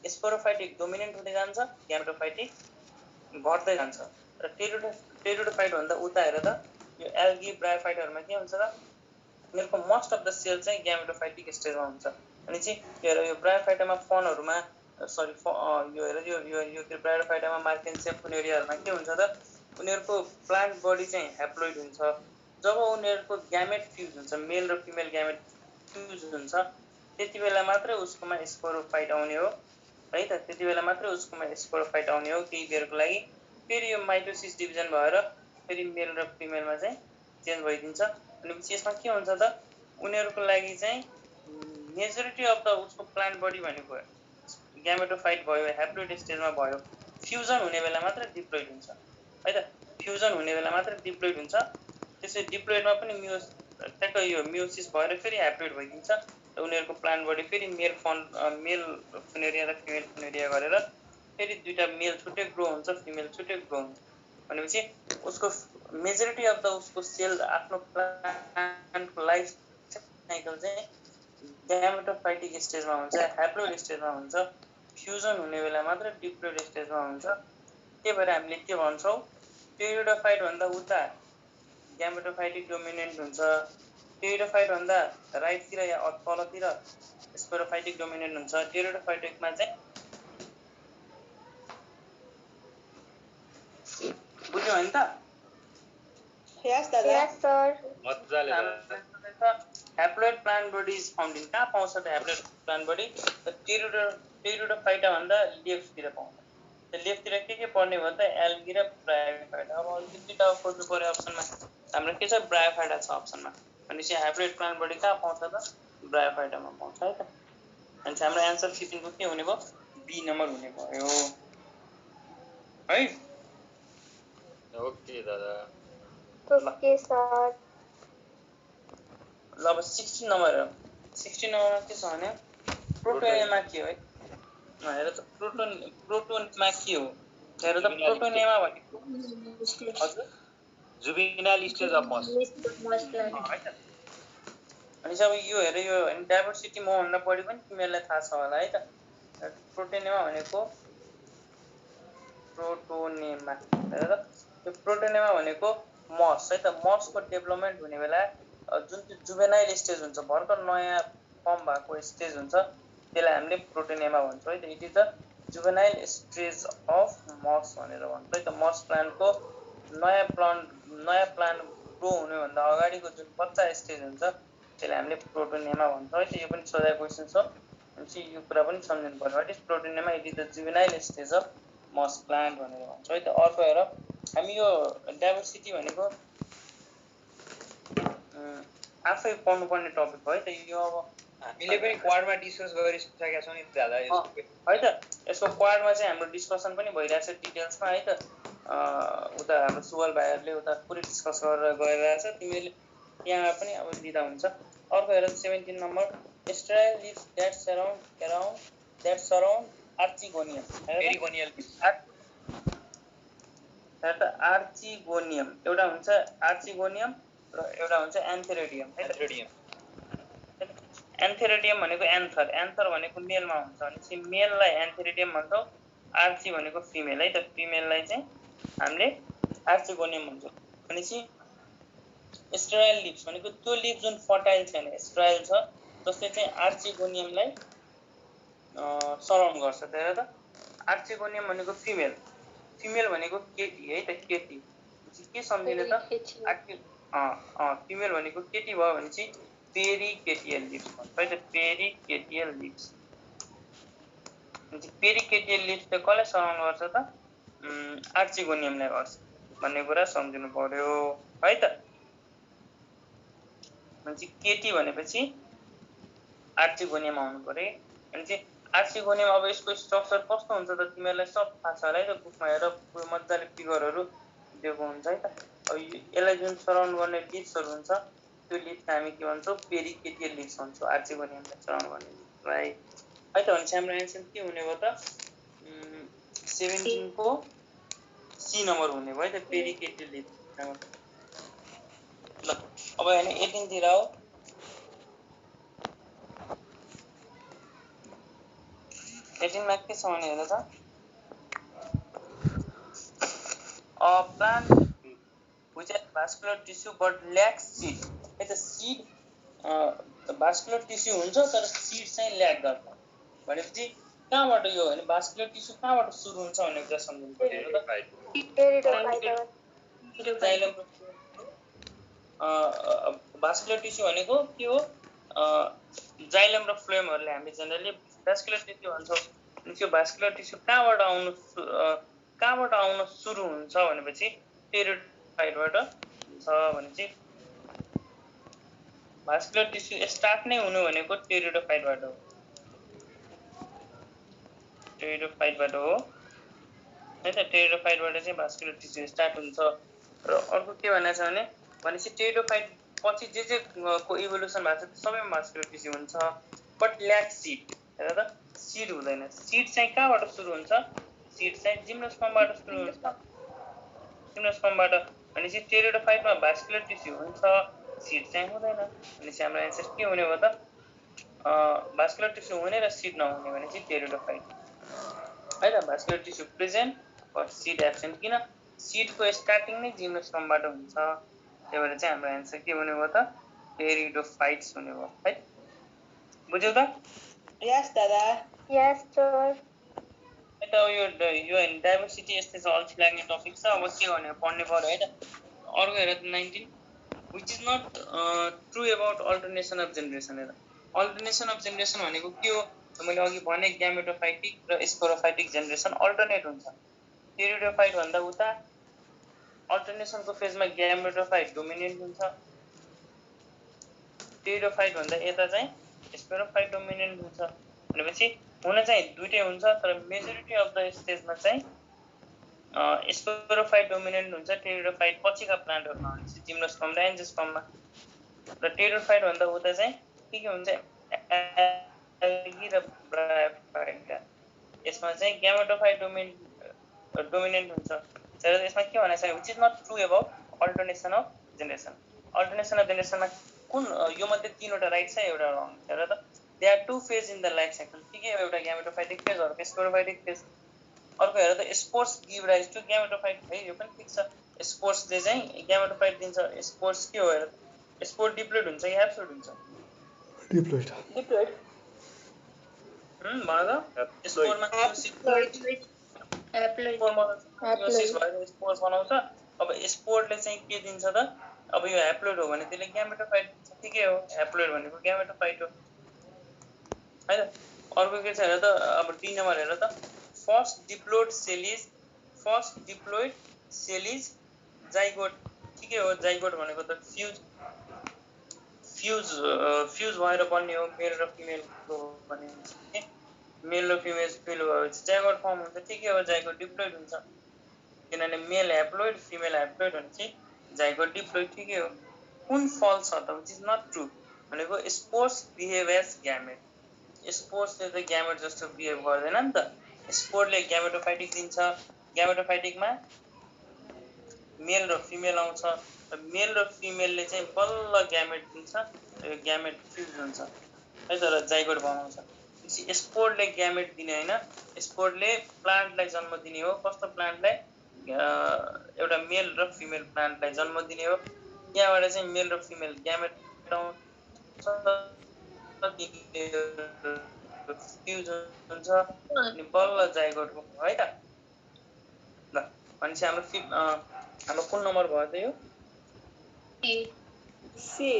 स्पोरोफाइटिक डोमिनेन्ट हुँदै जान्छ, ग्यामेटोफाइटिक घट्दै जान्छ। र टेरिडोफाइटभन्दा उता हेर त, यो एल्गी ब्रायोफाइटहरूमा के हुन्छ त, उनीहरूको मोस्ट अफ द सेल चाहिँ ग्यामेटोफाइटिक स्टेजमा हुन्छ। भनेपछि हेर यो ब्रायोफाइटामा फनहरूमा यो हेर यो ब्रायोफाइटामा मार्केन्सिया फुनेरियाहरूमा के हुन्छ त, उनीहरूको प्लान्ट बडी चाहिँ ह्याप्लोइड हुन्छ। जब उनीहरूको ग्यामेट फ्युज हुन्छ, मेल र फिमेल ग्यामेट फ्युज हुन्छ, त्यति बेला मात्रै उसकोमा स्पोरोफाइट आउने हो है त। त्यति बेला मात्रै उसकोमा स्पोरोफाइट आउने हो केही बेरको लागि। फेरि यो माइटोसिस डिभिजन भएर फेरि मेल र फिमेलमा चाहिँ चेन्ज भइदिन्छ। भनेपछि यसमा के हुन्छ त, उनीहरूको लागि चाहिँ मेजोरिटी अफ द उसको प्लान्ट बडी भनेको ग्यामेटोफाइट भयो, ह्याप्लोइड स्टेजमा भयो। फ्युजन हुने बेला मात्र डिप्लोइड हुन्छ है त। फ्युजन हुने बेला मात्र डिप्लोइड हुन्छ। त्यसै डिप्लोइडमा पनि ठ्याक्क यो मियोसिस भएर फेरि ह्याप्लोइड भइदिन्छ। र उनीहरूको प्लान्ट बडी फेरि मेल फुनेरिया र फिमेल फुनेरिया गरेर फेरि दुईवटा मेल छुट्टै ग्रो हुन्छ, फिमेल छुट्टै ग्रो हुन्छ। भनेपछि उसको मेजोरिटी अफ द उसको सेल आफ्नो प्लान्टको लाइफ साइकल चाहिँ ग्यामेटोफाइटिक स्टेजमा हुन्छ, ह्याप्लोइड स्टेजमा हुन्छ। फ्युजन हुने बेला मात्र डिप्लोइड स्टेजमा हुन्छ। त्यही भएर हामीले के भन्छौँ, टेरिडोफाइटभन्दा उता ग्यामेटोफाइटिक डोमिनेन्ट हुन्छ, टेरिडोफाइटभन्दा राइटतिर या तलतिर स्पोरोफाइटिक डोमिनेन्ट हुन्छ। टेरिडोफाइटिकमा चाहिँ बुझ्यौ होइन त? Yes, दादा. Yes, sir. मजाले haploid plant body is found in, कहाँ पाउँछ त ह्याप्लोइड प्लान्ट बडी? टेरिडोफाइटा भन्दा लेफ्टतिर पाउँछ। त्यो लेफ्टतिर के पर्ने भयो त, एल्गी र ब्रायोफाइटा। अब दुईवटा खोज्नु पर्यो अप्सनमा, हाम्रो के छ, ब्रायोफाइटा छ अप्सनमा। भनेपछि ह्याप्लोइड प्लान्ट बडी कहाँ पाउँछ त, ब्रायोफाइटामा पाउँछ है त। भनेपछि हाम्रो एन्सर 15 को के हुने भयो, बी नम्बर हुने भयो है। ओके दादा। Okay, sir. ल अब 16 नम्बर हेरौँ। 16 नम्बरमा के छ भने प्रोटोनेमा के हो है। हेर त प्रोटोनमा के हो, हेर त प्रोटोनेमा भनेको हजुर जुबिनाइल स्टेज अफ मस है त। भनेपछि अब यो हेर, यो डाइभर्सिटी मभन्दा बढी पनि तिमीहरूलाई थाहा छ होला है त। प्रोटोनेमा भनेको प्रोटोनेमा हेर त, यो प्रोटोनेमा भनेको मस है त। मसको डेभलपमेन्ट हुने बेला जुन चाहिँ जुभेनाइल स्टेज हुन्छ, भर्खर नयाँ फर्म भएको स्टेज हुन्छ, त्यसलाई हामीले प्रोटोनेमा भन्छौँ है त। It is the juvenile stage of मस भनेर भन्छ है त। मस प्लान्टको नयाँ प्लान्ट ग्रो हुनुभन्दा अगाडिको जुन बच्चा स्टेज हुन्छ त्यसलाई हामीले प्रोटोनेमा भन्छौँ है त। यो पनि सोधेको क्वेसन छ, भनेपछि यो कुरा पनि सम्झिनु पर्यो। What is protonema? It is the juvenile stage of moss plant भनेर भन्छौँ है त। अर्को हेर, हामी यो डाइभर्सिटी भनेको आफै पढ्नुपर्ने टपिक हो है त यो। अब हामीले पनि क्वाडमा डिस्कस गरिसकेका छौँ नि दादा है त। यसको क्वाडमा चाहिँ हाम्रो डिस्कसन पनि भइरहेछ डिटेल्समा है त। उता हाम्रो सुवल भाइहरूले उता पुरै डिस्कस गरेर गइरहेछ। तिमीले यहाँ पनि अब दिँदा हुन्छ। अर्को हेर 17 number sterile leaves that surround archegonium. Perigonial archegonium एउटा हुन्छ आर्चिगोनियम र एउटा हुन्छ एन्थेरेडियम है त। एन्थेरेडियम भनेको एन्थर भनेको मेलमा हुन्छ भनेपछि मेललाई एन्थेरेडियम भन्छौँ। आर्ची भनेको फिमेल है त। फिमेललाई चाहिँ हामीले आर्चिगोनियम भन्छौँ। भनेपछि स्टेराइल लिभ्स भनेको त्यो लिभ जुन फर्टाइल छैन, स्टेराइल छ, जसले चाहिँ आर्चिगोनियमलाई सराउन्ड गर्छ। हेर त आर्चिगोनियम भनेको फिमेल, फिमेल भनेको केटी है त। केटी के सम्झिने त? फिमेल भनेको केटी भयो भने चाहिँ पेरिकेटियल लिभ्स भन्छ है त। पेरिकेटियल लिभ्स पेरिकेटियल लिभ्स चाहिँ कसलाई सराउन्ड गर्छ त? आर्चिगोनियमलाई गर्छ भन्ने कुरा सम्झिनु पर्यो है त। भनेपछि केटी भनेपछि आर्चिगोनियम आउनु पर्यो। भनेपछि आर्चिगोनियम अब यसको स्ट्रक्चर कस्तो हुन्छ त तिमीहरूलाई सब थाहा छ होला है त। बुकमा हेर मजाले फिगरहरू दिएको हुन्छ है त। अब यसलाई जुन सराउन्ड गर्ने लिभ्सहरू हुन्छ त्यो लिभ्स हामी के भन्छौँ? पेरिकेटियल लिभ्स भन्छौँ आर्चिगोनियमलाई सराउन्ड गर्ने लिभ्सलाई है त। भनेपछि हाम्रो एन्सर के हुने भयो त? 17 को सी नम्बर हुने भयो है त, पेरिकेटियल लिभ्स। ल अब हेर्ने 18 तिर आओ। 18 मा के छ भने हेर त, plant which has vascular tissue but lacks seed है त। सीड भास्कुलर टिस्यु हुन्छ तर सीड चाहिँ ल्याक गर्छ। भनेपछि कहाँबाट यो भने भास्कुलर टिस्यु कहाँबाट सुरु हुन्छ भन्ने कुरा सम्झिनु पर्यो त। जाइलम भास्कुलर टिस्यु भनेको के हो? जाइलम र फ्लोएमहरूले हामी जेनरली भास्कुलर टिस्यु भन्छौँ। त्यो भास्कुलर टिस्यु कहाँबाट आउन सुरु हुन्छ भनेपछि टेरिडोफाइटबाट हुन्छ। भनेपछि भास्कुलर टिस्यु स्टार्ट नै हुनु भनेको टेरिडोफाइटबाट हो। टेरिडोफाइटबाट हो है त। टेरिडोफाइटबाट चाहिँ भास्कुलर टिस्यु स्टार्ट हुन्छ। र अर्को के भनेको छ भनेपछि टेरिडोफाइट पछि जे को इभोल्युसन भएको छ सबैमा भास्कुलर टिस्यु हुन्छ बट ल्याक सिड। हेर त सिड हुँदैन। सिड चाहिँ कहाँबाट सुरु हुन्छ? सिड चाहिँ जिम्नोस्पर्मबाट सुरु हुन्छ। जिम्नोस्पर्मबाट भनेपछि टेरिडोफाइटमा भास्कुलर टिस्यु हुन्छ, सिड चाहिँ हुँदैन। भनेपछि हाम्रो एन्सर के हुने भयो त? भास्कुलर टिस्यु हुने र सिड नहुने भनेपछि टेरिडोफाइट है त। Vascular tissue present but seed absent. किन? सिडको स्टार्टिङ नै जिम्नोस्पर्मबाट हुन्छ। त्यही भएर चाहिँ हाम्रो एन्सर के हुने भयो त? टेरिडोफाइट्स हुने भयो है। बुझ्यौ त? यस दादा। Yes, sir. त यो डाइभर्सिटी यस्तै छ, अल्छी लाग्ने टपिक छ। अब के गर्ने पढ्ने पर्यो है त। अर्को हेर 19 which is not true about alternation of generation. हेर अल्टरनेसन अफ जेनेरेसन भनेको के हो? मैले अघि भने ग्यामेटोफाइटिक र स्पोरोफाइटिक जेनेरेसन अल्टरनेट हुन्छ। टेरिडोफाइट भन्दा उता अल्टरनेसनको फेजमा ग्यामेटोफाइट डोमिनेन्ट हुन्छ। टेरिडोफाइट भन्दा यता चाहिँ स्पोरोफाइट डोमिनेन्ट हुन्छ। भनेपछि हुन चाहिँ दुईटै हुन्छ तर मेजोरिटी अफ द स्टेजमा चाहिँ स्पोरोफाइट डोमिनेन्ट हुन्छ। टेरिडोफाइट पछिका प्लान्टहरूमा हुन्छ, जिम्नोस्पर्म र एन्जियोस्पर्ममा। र टेरिडोफाइट भन्दा उता चाहिँ के हुन्छ? एल्गी र ब्रायोफाइट। यसमा चाहिँ ग्यामेटोफाइट डोमिनेन्ट हुन्छ। तर यसमा के भनेको छ? Which is not true about alternation of generation. Alternation of जेनेरेसनमा कुन यो मध्ये तीनवटा राइट छ, एउटा रङ छ। हेर त there are two phase in the life cycle. के हो? एउटा ग्यामेटोफाइटिक फेज, अर्को स्पोरोफाइटिक फेज। अर्को हेर त spores give rise to gametophyte है। यो पनि ठिक छ। स्पोर्सले चाहिँ ग्यामेटोफाइट दिन्छ। स्पोर्स के हो? हेर स्पोर डिप्लोइड हुन्छ कि एब्सोल्युट हुन्छ? डिप्लोइड। भन त। स्पोरमा स्पोर्स बनाउँछ। अब स्पोरले चाहिँ के दिन्छ त? अब यो ह्याप्लोइड हो भने त्यसले ग्यामेटोफाइट दिन्छ। ठिकै हो, ह्याप्लोइड भनेको ग्यामेटोफाइट हो है त। अर्को के छ हेर त। अब 3 नम्बर हेर त। First diploid cell is zygote. ठिकै हो, जाइगोट भनेको त फ्युज फ्युज भएर बन्ने हो मेल र फिमेलको भने मेल र फिमेल फिल भएपछि जाइगोट फर्म हुन्छ ठिकै हो जाइगोट डिप्लोइड हुन्छ किनभने मेल ह्याप्लोइड फिमेल ह्याप्लोइड भनेपछि जाइगोट डिप्लोइड ठिकै हो कुन फल्स छ त विच इज नट ट्रु भनेको स्पोर्स बिहेभ एज ग्यामेट स्पोर्सले त ग्यामेट जस्तो बिहेभ गर्दैन नि त स्पोर्टले ग्यामेटोफाइटिक दिन्छ ग्यामेटोफाइटिकमा मेल र फिमेल आउँछ र मेल र फिमेलले चाहिँ बल्ल ग्यामेट दिन्छ र ग्यामेट फ्युज हुन्छ है त र जाइगोट बनाउँछ स्पोर्टले ग्यामेट दिने होइन स्पोर्टले प्लान्टलाई जन्म दिने हो कस्तो प्लान्टलाई एउटा मेल र फिमेल प्लान्टलाई जन्म दिने हो त्यहाँबाट चाहिँ मेल र फिमेल ग्यामेट आउँछ फ्युज हुन्छ अनि बल्ल जाइगोट भयो है त ल भनेपछि हाम्रो कुन नम्बर भयो त यो सी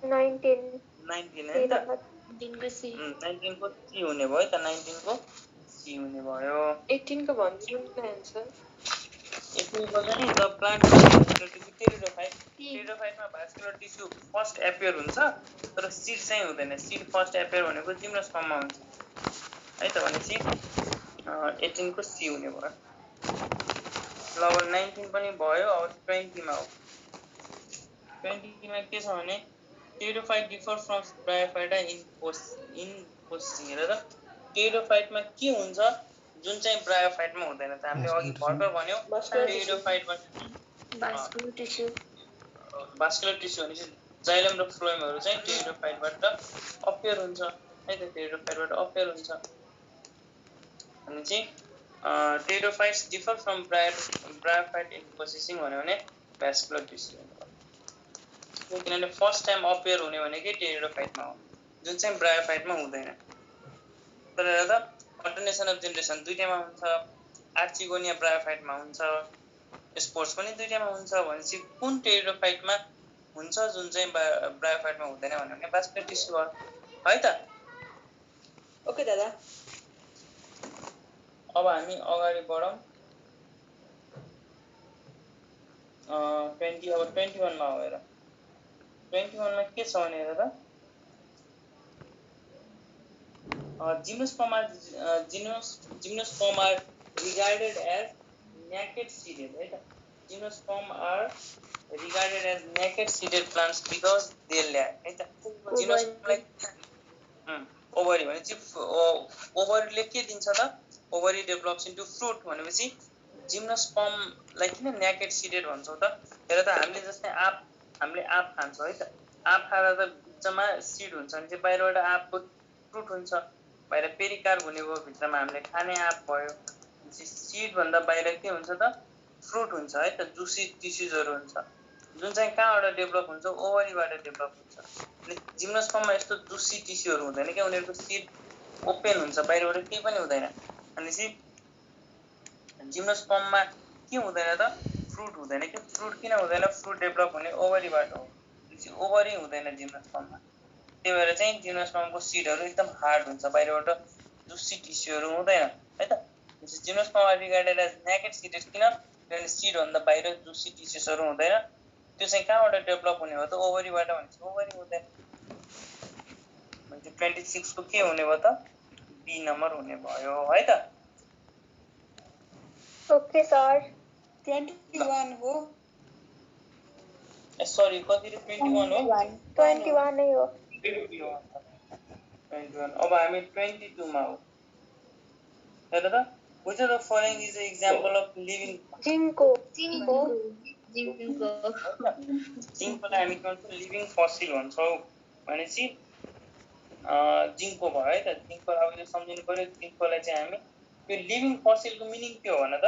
19 19 है त 19 को सी 19 को सी हुने भयो त 19 को सी हुने भयो 18 को भन्छु नि आन्सर 18 को चाहिँ द प्लान्ट भास्कुलर टिस्यु टेरिडोफाइटमा भास्कुलर टिस्यु फर्स्ट एपियर हुन्छ तर सिड चाहिँ हुँदैन सिड फर्स्ट एपियर भनेको जिम्नोस्पर्ममा हुन्छ है त भनेपछि 18 को सी हुने भयो ल अब 19 पनि भयो अब 20 मा हो 20 मा के छ भने pteridophyte differ from bryophyta in processing हेर त टेरिडोफाइटमा के हुन्छ जुन चाहिँ ब्रायोफाइटमा हुँदैन त हामीले अघि भर्खर भन्यौ टेरिडोफाइट भनेको भास्कुलर टिस्यु भास्कुलर टिस्यु भनेपछि जाइलम र फ्लोएमहरू चाहिँ टेरिडोफाइटबाट अपियर हुन्छ है त टेरिडोफाइटबाट अपियर हुन्छ अनि चाहिँ pteridophytes differ from bryophyte in processing भन्यो भने भास्कुलर टिस्यु किनभने फर्स्ट टाइम अपियर हुने भनेकै टेरिडोफाइटमा हो जुन चाहिँ ब्रायोफाइटमा हुँदैन तर हेर त अल्टरनेसन अफ जेनेरेसन दुईटैमा हुन्छ आर्चिगोनिया ब्रायोफाइटमा हुन्छ स्पोर्ट्स पनि दुईटैमा हुन्छ भनेपछि कुन टेरिडोफाइटमा हुन्छ जुन चाहिँ ब्रायोफाइटमा हुँदैन भन्यो भने भास्कुलर टिस्यु भयो है त ओके दादा अब हामी अगाडि बढौँ 20 अब 21 मा हो हेर 21 मा के छ भने हेर त gymnosperm are regarded as naked seeded है त gymnosperm are regarded as naked seeded plants because they lack है त gymnosperm ओभरी भनेपछि ओभरीले के दिन्छ त ओभरी डेभलप्स इन्टु फ्रुट भनेपछि जिम्नोस्पर्मलाई किन नेकेड सिडेड भन्छौँ त हेर त हामीले जस्तै हामीले आँप खान्छौँ है त आँप खाँदा त बिचमा सिड हुन्छ भने चाहिँ बाहिरबाट आँपको फ्रुट हुन्छ बाहिर पेरिकार्प हुने भयो भित्रमा हामीले खाने आँप भयो सिडभन्दा बाहिर के हुन्छ त फ्रुट हुन्छ है त जुसी टिस्युजहरू हुन्छ जुन चाहिँ कहाँबाट डेभलप हुन्छ ओभरीबाट डेभलप हुन्छ अनि जिम्नोस्पर्ममा यस्तो जुसी टिस्युहरू हुँदैन क्या उनीहरूको सिड ओपन हुन्छ बाहिरबाट केही पनि हुँदैन भनेपछि जिम्नोस्पर्ममा के हुँदैन त फ्रुट हुँदैन कि फ्रुट किन हुँदैन फ्रुट डेभलप हुने ओभरीबाट हो भनेपछि ओभरी हुँदैन जिम्नोस्पर्ममा त्यही भएर चाहिँ जिम्नोस्पर्मको सिडहरू एकदम हार्ड हुन्छ बाहिरबाट जुसी टिस्युहरू हुँदैन है त gymnosperm regarded as naked seeded किनभने सिडभन्दा बाहिर जुसी टिस्युसहरू हुँदैन त्यो चाहिँ कहाँबाट डेभलप हुने हो त ओभरीबाट भनेपछि ओभरी हुँदैन भनेपछि 26 को के हुने भयो त बी नम्बर हुने भयो है त ओके सर 21 हो सरी कति 21 हो 21 नै हो 21 अब हामी 22 मा हो हेर त which of the following is an example of living जिङ्कोलाई हामी के भन्छौँ लिभिङ फसिल भन्छौँ भनेपछि जिङ्को भयो है त जिङ्को अब यो सम्झिनु पर्यो जिङ्कोलाई चाहिँ हामी यो लिभिङ फसिलको मिनिङ के हो भन त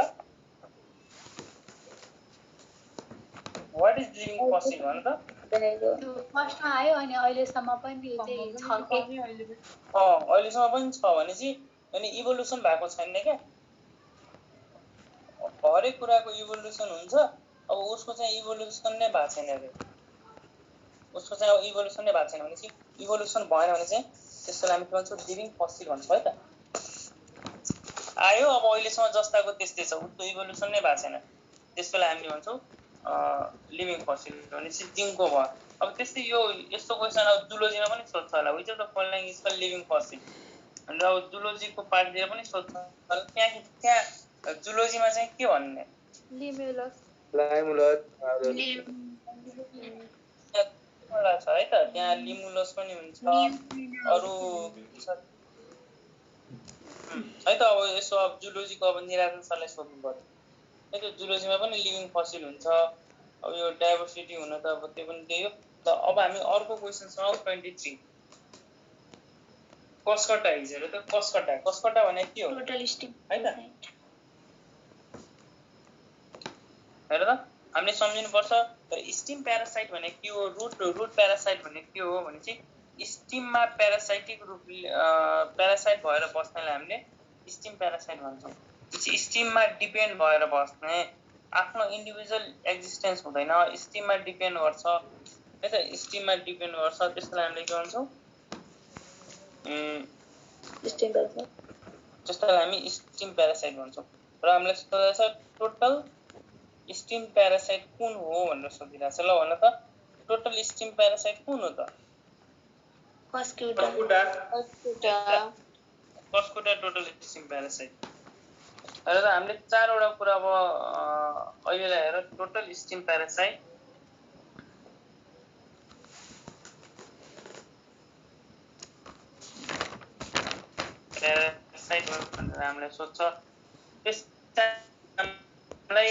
व्हाट इज लिभिङ फसिल भन त फर्स्टमा आयो अनि अहिलेसम्म पनि चाहिँ छ के अहिलेसम्म पनि छ भनेपछि अनि इभोल्युसन भएको छैन क्या हरेक कुराको इभोल्युसन हुन्छ अब उसको चाहिँ इभोल्युसन नै भएको छैन अरे उसको चाहिँ अब इभोल्युसन नै भएको छैन भनेपछि इभोल्युसन भएन भने चाहिँ त्यसलाई हामी के भन्छौँ लिभिङ फसिल भन्छौँ है त आयो अब अहिलेसम्म जस्ताको त्यस्तै छ उसको इभोल्युसन नै भएको छैन त्यसलाई हामीले भन्छौँ लिभिङ फसिल भनेपछि जिङ्को भयो। अब त्यस्तै यो यस्तो क्वेसन अब जुलोजीमा पनि सोध्छ होला, which of the following is called living fossil भनेर अब जुलोजीको पार्टतिर पनि सोध्छ होला। त्यहाँ जुलोजीमा चाहिँ के भन्ने लिमुलस छ है त, त्यहाँ लिमुलस पनि हुन्छ, अरू है त। अब यसो अब जुलोजीको अब निराजन सरलाई सोध्नु पर्यो है त, जुलोजीमा पनि लिभिङ फसिल हुन्छ। अब यो डाइभर्सिटी हुन त अब त्यो पनि त्यही हो। त अब हामी अर्को क्वेसन छ 23 कस्कटा हिजो त कस्कटा भने के हो टोटल स्टिम है त। हेर त हामीले सम्झिनुपर्छ स्टिम प्यारासाइट भने के हो, रुट प्यारासाइट भने के हो भने चाहिँ स्टिममा प्यारासाइटिक रूप प्यारासाइट भएर बस्नेलाई हामीले स्टिम प्यारासाइट भन्छौँ। स्टिममा डिपेन्ड भएर बस्ने, आफ्नो इन्डिभिजुअल एक्जिस्टेन्स हुँदैन, स्टिममा डिपेन्ड गर्छ है त, स्टिममा डिपेन्ड गर्छ, त्यसलाई हामीले के भन्छौँ स्टिम प्यारासाइट, जसलाई हामी स्टिम प्यारासाइट भन्छौँ। र हामीले सोधेको छ टोटल स्टिम प्यारासाइट कुन हो भनेर सोधिरहेको छ। ल भन त टोटल स्टिम प्यारासाइट कुन हो त? Cuscuta total steam parasite. र हामीले 4 वटा कुरा अब अहिलेलाई हेर टोटल स्टिम प्यारासाइट भनेर हामीलाई सोध्छ। त्यसलाई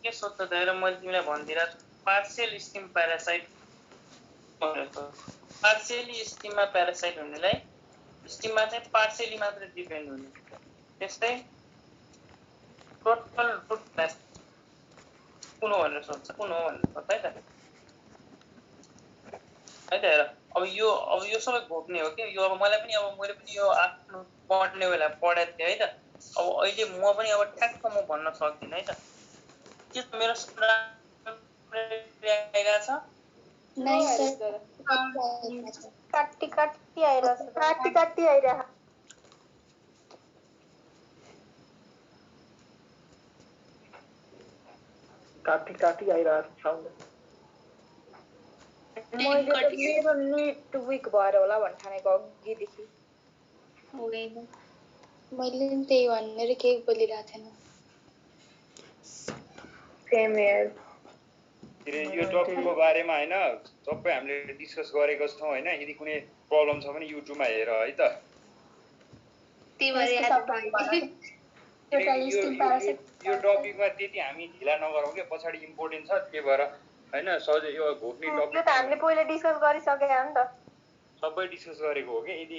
के सोध्छ त हेर मैले तिमीलाई भनिदिएर पार्शियल स्टिम प्यारासाइट पार्शियली स्टिममा प्यारासाइट हुनेलाई स्टिममा चाहिँ पार्शियली मात्र डिपेन्ड हुने। त्यस्तै टोटल रुट कुन हो भनेर सोध्छ है त है त। हेर अब यो सबै घोप्ने हो कि यो अब मैले पनि यो आफ्नो पढ्ने बेला पढाएको थिएँ है त। अब अहिले म पनि अब ठ्याक्क म भन्न सक्दिनँ है त। के मेरो आइरहेछ काटी आइरहेछ। काटी आइरहेछ साउन्ड। मैले त मेरो नेट विक भएर होला भन्ने ठानेको अघिदेखि। होइन मैले पनि त्यही भनेर केही बोलिरहेको थिएन। Same here. यो टपिकको बारेमा हैन सबै हामीले डिस्कस गरेको छौं हैन। यदि कुनै प्रब्लम छ भने युट्युबमा हेर है त। यो टपिकमा त्यति हामी ढिला नगरौँ के, पछाडी इम्पोर्टेन्ट छ के भएर हैन सधैँ यो घोप्ने टपिक त हामीले पहिले डिस्कस गरिसके हो नि त। सबै डिस्कस गरेको हो के। यदि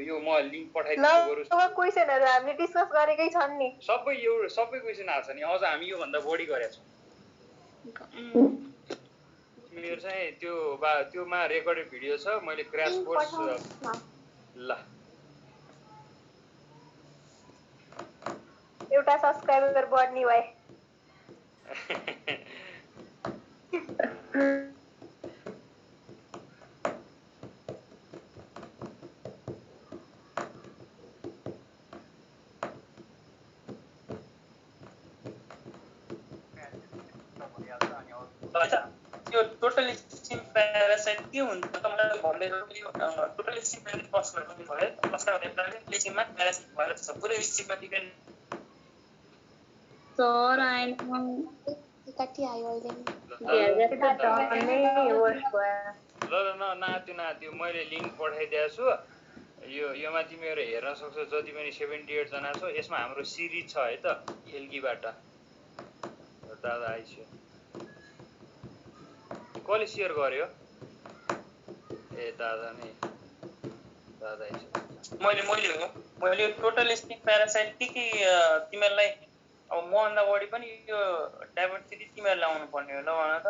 यो म लिंक पठाइदिन्छु गरौँ। सब क्वेशनहरु हामीले डिस्कस गरेकै छन् नि। सबै क्वेशन आछ नि, अझ हामी यो भन्दा बढी गरेका छौं। मेरो चाहिँ त्योमा रेकर्डेड भिडियो छ, मैले क्र्याश कोर्स ल एउटा सब्स्क्राइबर बढ्ने भए। यो टोटल स्टिम प्यारासाइट के हुन्छ तपाईलाई भन्दै टोटल स्टिम प्यारासाइट कस गर्नु भयो कसका भनेर स्टिममा प्यारासाइट भएर छ पुरै स्टिममा डिपेन्ड सर आइन कति आयो अहिले नात्यो मैले लिंक पठाइदिएको छु। योमा तिमीहरु हेर्न सक्छौ जति पनि 78 जना छौ। यसमा हाम्रो सिरिज छ है त एल्गीबाट। दादा आइसक्यो। कसले शेयर गर्यो? ए दादा नै दादा आइसक्यो। मैले टोटल स्टिम प्यारासाइट के तिमीहरुलाई अब म भन्दा बढी पनि यो डाइभर्सिटी तिमीहरुले आउनु पर्ने हो ल भन त।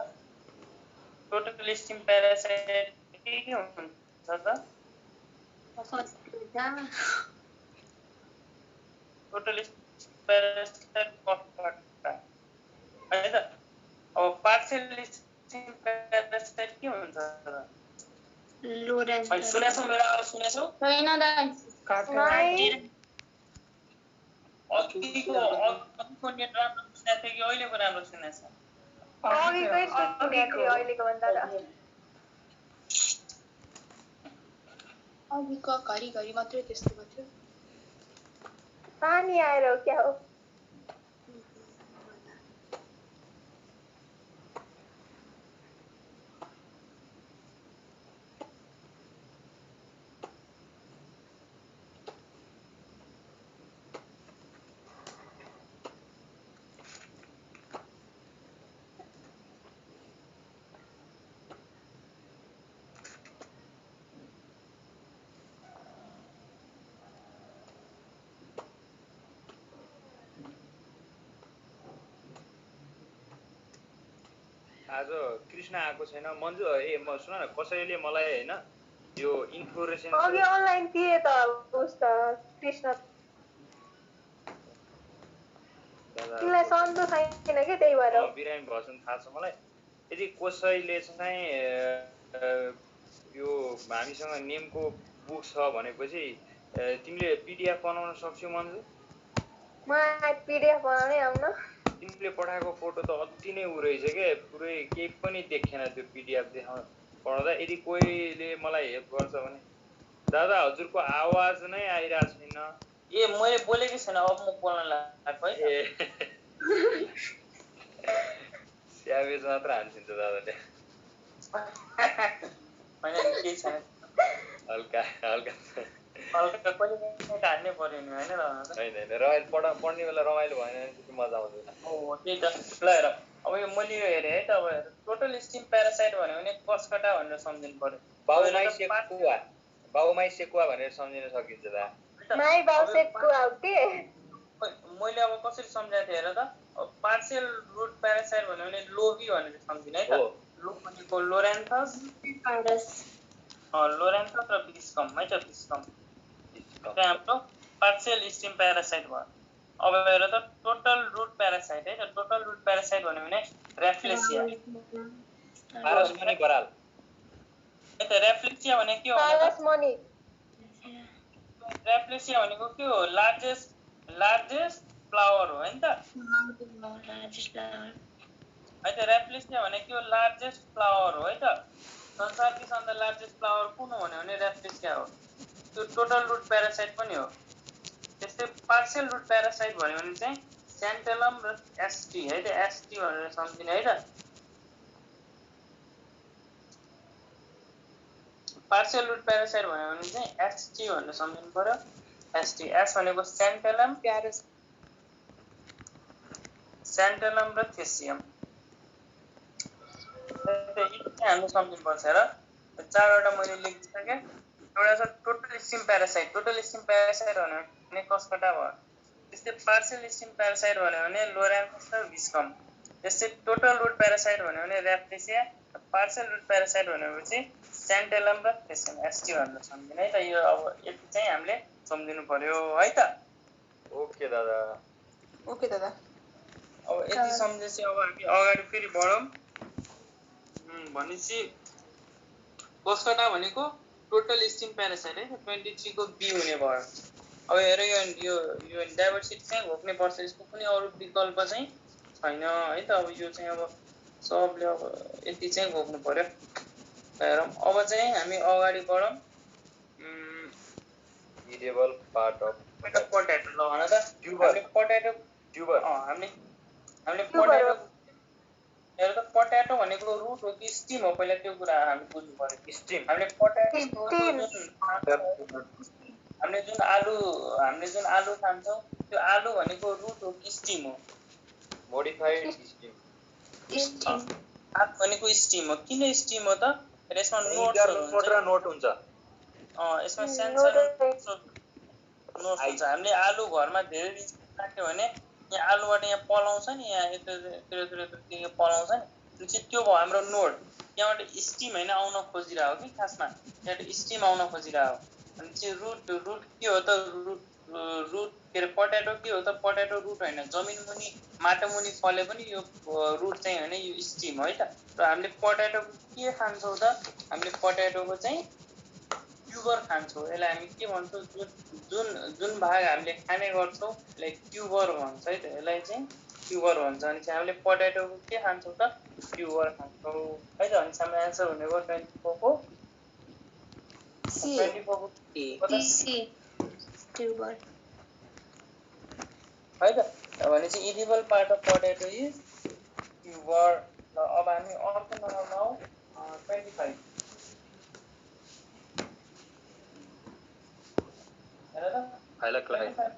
टोटल स्टिम प्यारासाइट के हुन्छ त? टोटल स्टिम प्यारासाइट है त। अब पार्शियल स्टिम प्यारासाइट के हुन्छ त? लोरेन्स सुनेछौ मेरो आवाज सुनेछौ? छैन दाइ अघिको नेट राम्रो सुनेको थियो कि अहिलेको राम्रो सुनेछ? अघिकै सुनेको थियो अहिलेको भन्दा त अघिको घरिघरि मात्रै त्यस्तो गर्थ्यो पानी आएर हो क्या हो आज कृष्ण आएको छैन मन्जु म सुन न कसैले मलाई हैन यो इन्फ्लोरेसेन्स अघि अनलाइन थिए त उस त कृष्ण तिमीलाई सन्चो छैन के त्यही भएर बिरामी भएछन् थाहा छ मलाई यदि कसैले चाहिँ यो हामीसँग नेमको बुक छ भनेपछि तिमीले पिडिएफ बनाउन सक्छौ मन्जु मलाई पिडिएफ बनाउनै आउन तिमीले पठाएको फोटो त अति नै उ रहेछ के पुरै केही पनि देखेन त्यो पिडिएफ देखाउन पढ्दा यदि कोहीले मलाई हेल्प गर्छ भने दादा हजुरको आवाज नै आइरहेको छैन ए मैले बोलेकै छैन अब म बोल्न लागेको है स्यावेज मात्र हान्छन् त दादाले हैन के छैन हल्का हल्का हल्का पनि हान्नै पर्यो नि हैन हैन रमाइलो पढ्ने बेला रमाइलो भएन भने त्यति मजा आउँदैन हो त्यही त ल हेर अब यो मैले यो हेरेँ है त अब टोटल स्टिम प्यारासाइट भन्यो भने कस्कटा भनेर सम्झिनु पर्यो बाउमाई सेकुवा भनेर सम्झिन सकिन्छ दा माई बाउ सेकुवा हो के मैले अब कसरी सम्झाएको थिएँ हेर त अब पार्शियल रुट प्यारासाइट भन्यो भने लोभी भनेर सम्झिने है त लो भनेको लोरेन्थस लोरेन्थस र बिस्कम है त बिस्कम त्यहाँ हाम्रो पार्शियल स्टिम प्यारासाइट भयो अब हेर त टोटल रुट प्यारासाइट है त टोटल रुट प्यारासाइट भन्यो भने र्याफ्लेसिया पारसमणि बराल है त र्याफ्लेसिया भने के हो पारसमणि र्याफ्लेसिया भनेको के हो लार्जेस्ट फ्लावर हो हैन त है त र्याफ्लेसिया भने के हो लार्जेस्ट फ्लावर हो है त संसारकै सबभन्दा लार्जेस्ट फ्लावर कुन हो भने र्याफ्लेसिया हो त्यो टोटल रुट प्यारासाइट पनि हो त्यस्तै पार्शियल रुट प्यारासाइट भन्यो भने चाहिँ सेन्टेलम र एसटी है त एसटी भनेर सम्झिने है त पार्शियल रुट प्यारासाइट भन्यो भने चाहिँ एसटी भनेर सम्झिनु पर्यो एसटी एस भनेको सेन्टेलम र थेसियम हामी सम्झिनुपर्छ र चारवटा मैले लेखिसकेँ एउटा छ टोटल स्टिम प्यारासाइट भन्यो भने कस्कटा भयो त्यस्तै पार्शियल स्टिम प्यारासाइट भन्यो भने लोरेन्थस र बिस्कम त्यस्तै टोटल रुट प्यारासाइट भन्यो भने र्याफ्लेसिया पार्शियल रुट प्यारासाइट भनेपछि सेन्टेलम र थेसियम एसटी भनेर सम्झिने है त यो अब यति चाहिँ हामीले सम्झिनु पर्यो है त ओके दादा अब यति सम्झेपछि अब हामी अगाडि फेरि बढौँ भनेपछि कस्कटा भनेको टोटल स्टिम प्यारासाइट है 23 को बी हुने भयो अब हेर यो डाइभर्सिटी चाहिँ घोक्ने पर्छ यसको कुनै अरू विकल्प चाहिँ छैन है त अब यो चाहिँ अब सबले अब यति चाहिँ घोक्नु पर्यो हेरौँ अब चाहिँ हामी अगाडि बढौँ इडेबल पार्ट अफ पोटेटो ल भन त हामीले पोटेटो ट्युबर हामीले पोटेटो हेर त पोटेटो भनेको रुट हो कि स्टिम हो पहिला त्यो कुरा हामी बुझ्नु पर्यो स्टिम हामीले पोटेटो हामीले जुन आलु खान्छौँ त्यो आलु भनेको रुट हो कि स्टिम हो मोडिफाइड स्टिम भनेको स्टिम हो किन स्टिम हो त यसमा नोट हुन्छ यसमा सानो नोट हुन्छ हामीले आलु घरमा धेरै दिन राख्यो भने यहाँ आलुबाट यहाँ पलाउँछ नि यहाँ यत्रो पलाउँछ नि त्यो भयो हाम्रो नोट यहाँबाट स्टिम होइन आउन खोजिरहेको कि खासमा यहाँबाट स्टिम आउन खोजिरहेको अनि चाहिँ रुट के हो त रुट के अरे पोटेटो के हो त पोटेटो रुट होइन जमिन मुनि माटो मुनि फले पनि यो रुट चाहिँ होइन यो स्टिम हो है त र हामीले पोटेटोको के खान्छौँ त हामीले पोटेटोको चाहिँ ट्युबर खान्छौँ यसलाई हामी के भन्छौँ जुन भाग हामीले खाने गर्छौँ यसलाई ट्युबर भन्छ है त यसलाई चाहिँ ट्युबर भन्छ अनि चाहिँ हामीले पोटेटोको के खान्छौँ त ट्युबर खान्छौ है त। अनि सामने एन्सर भनेको 24 को सी 24 को कता सी ट्युबर है त। भनेपछि edible part of potato is tuber. ल अब हामी अर्को नम्बरमा आउँ 25 हेर त Phylloclide. 25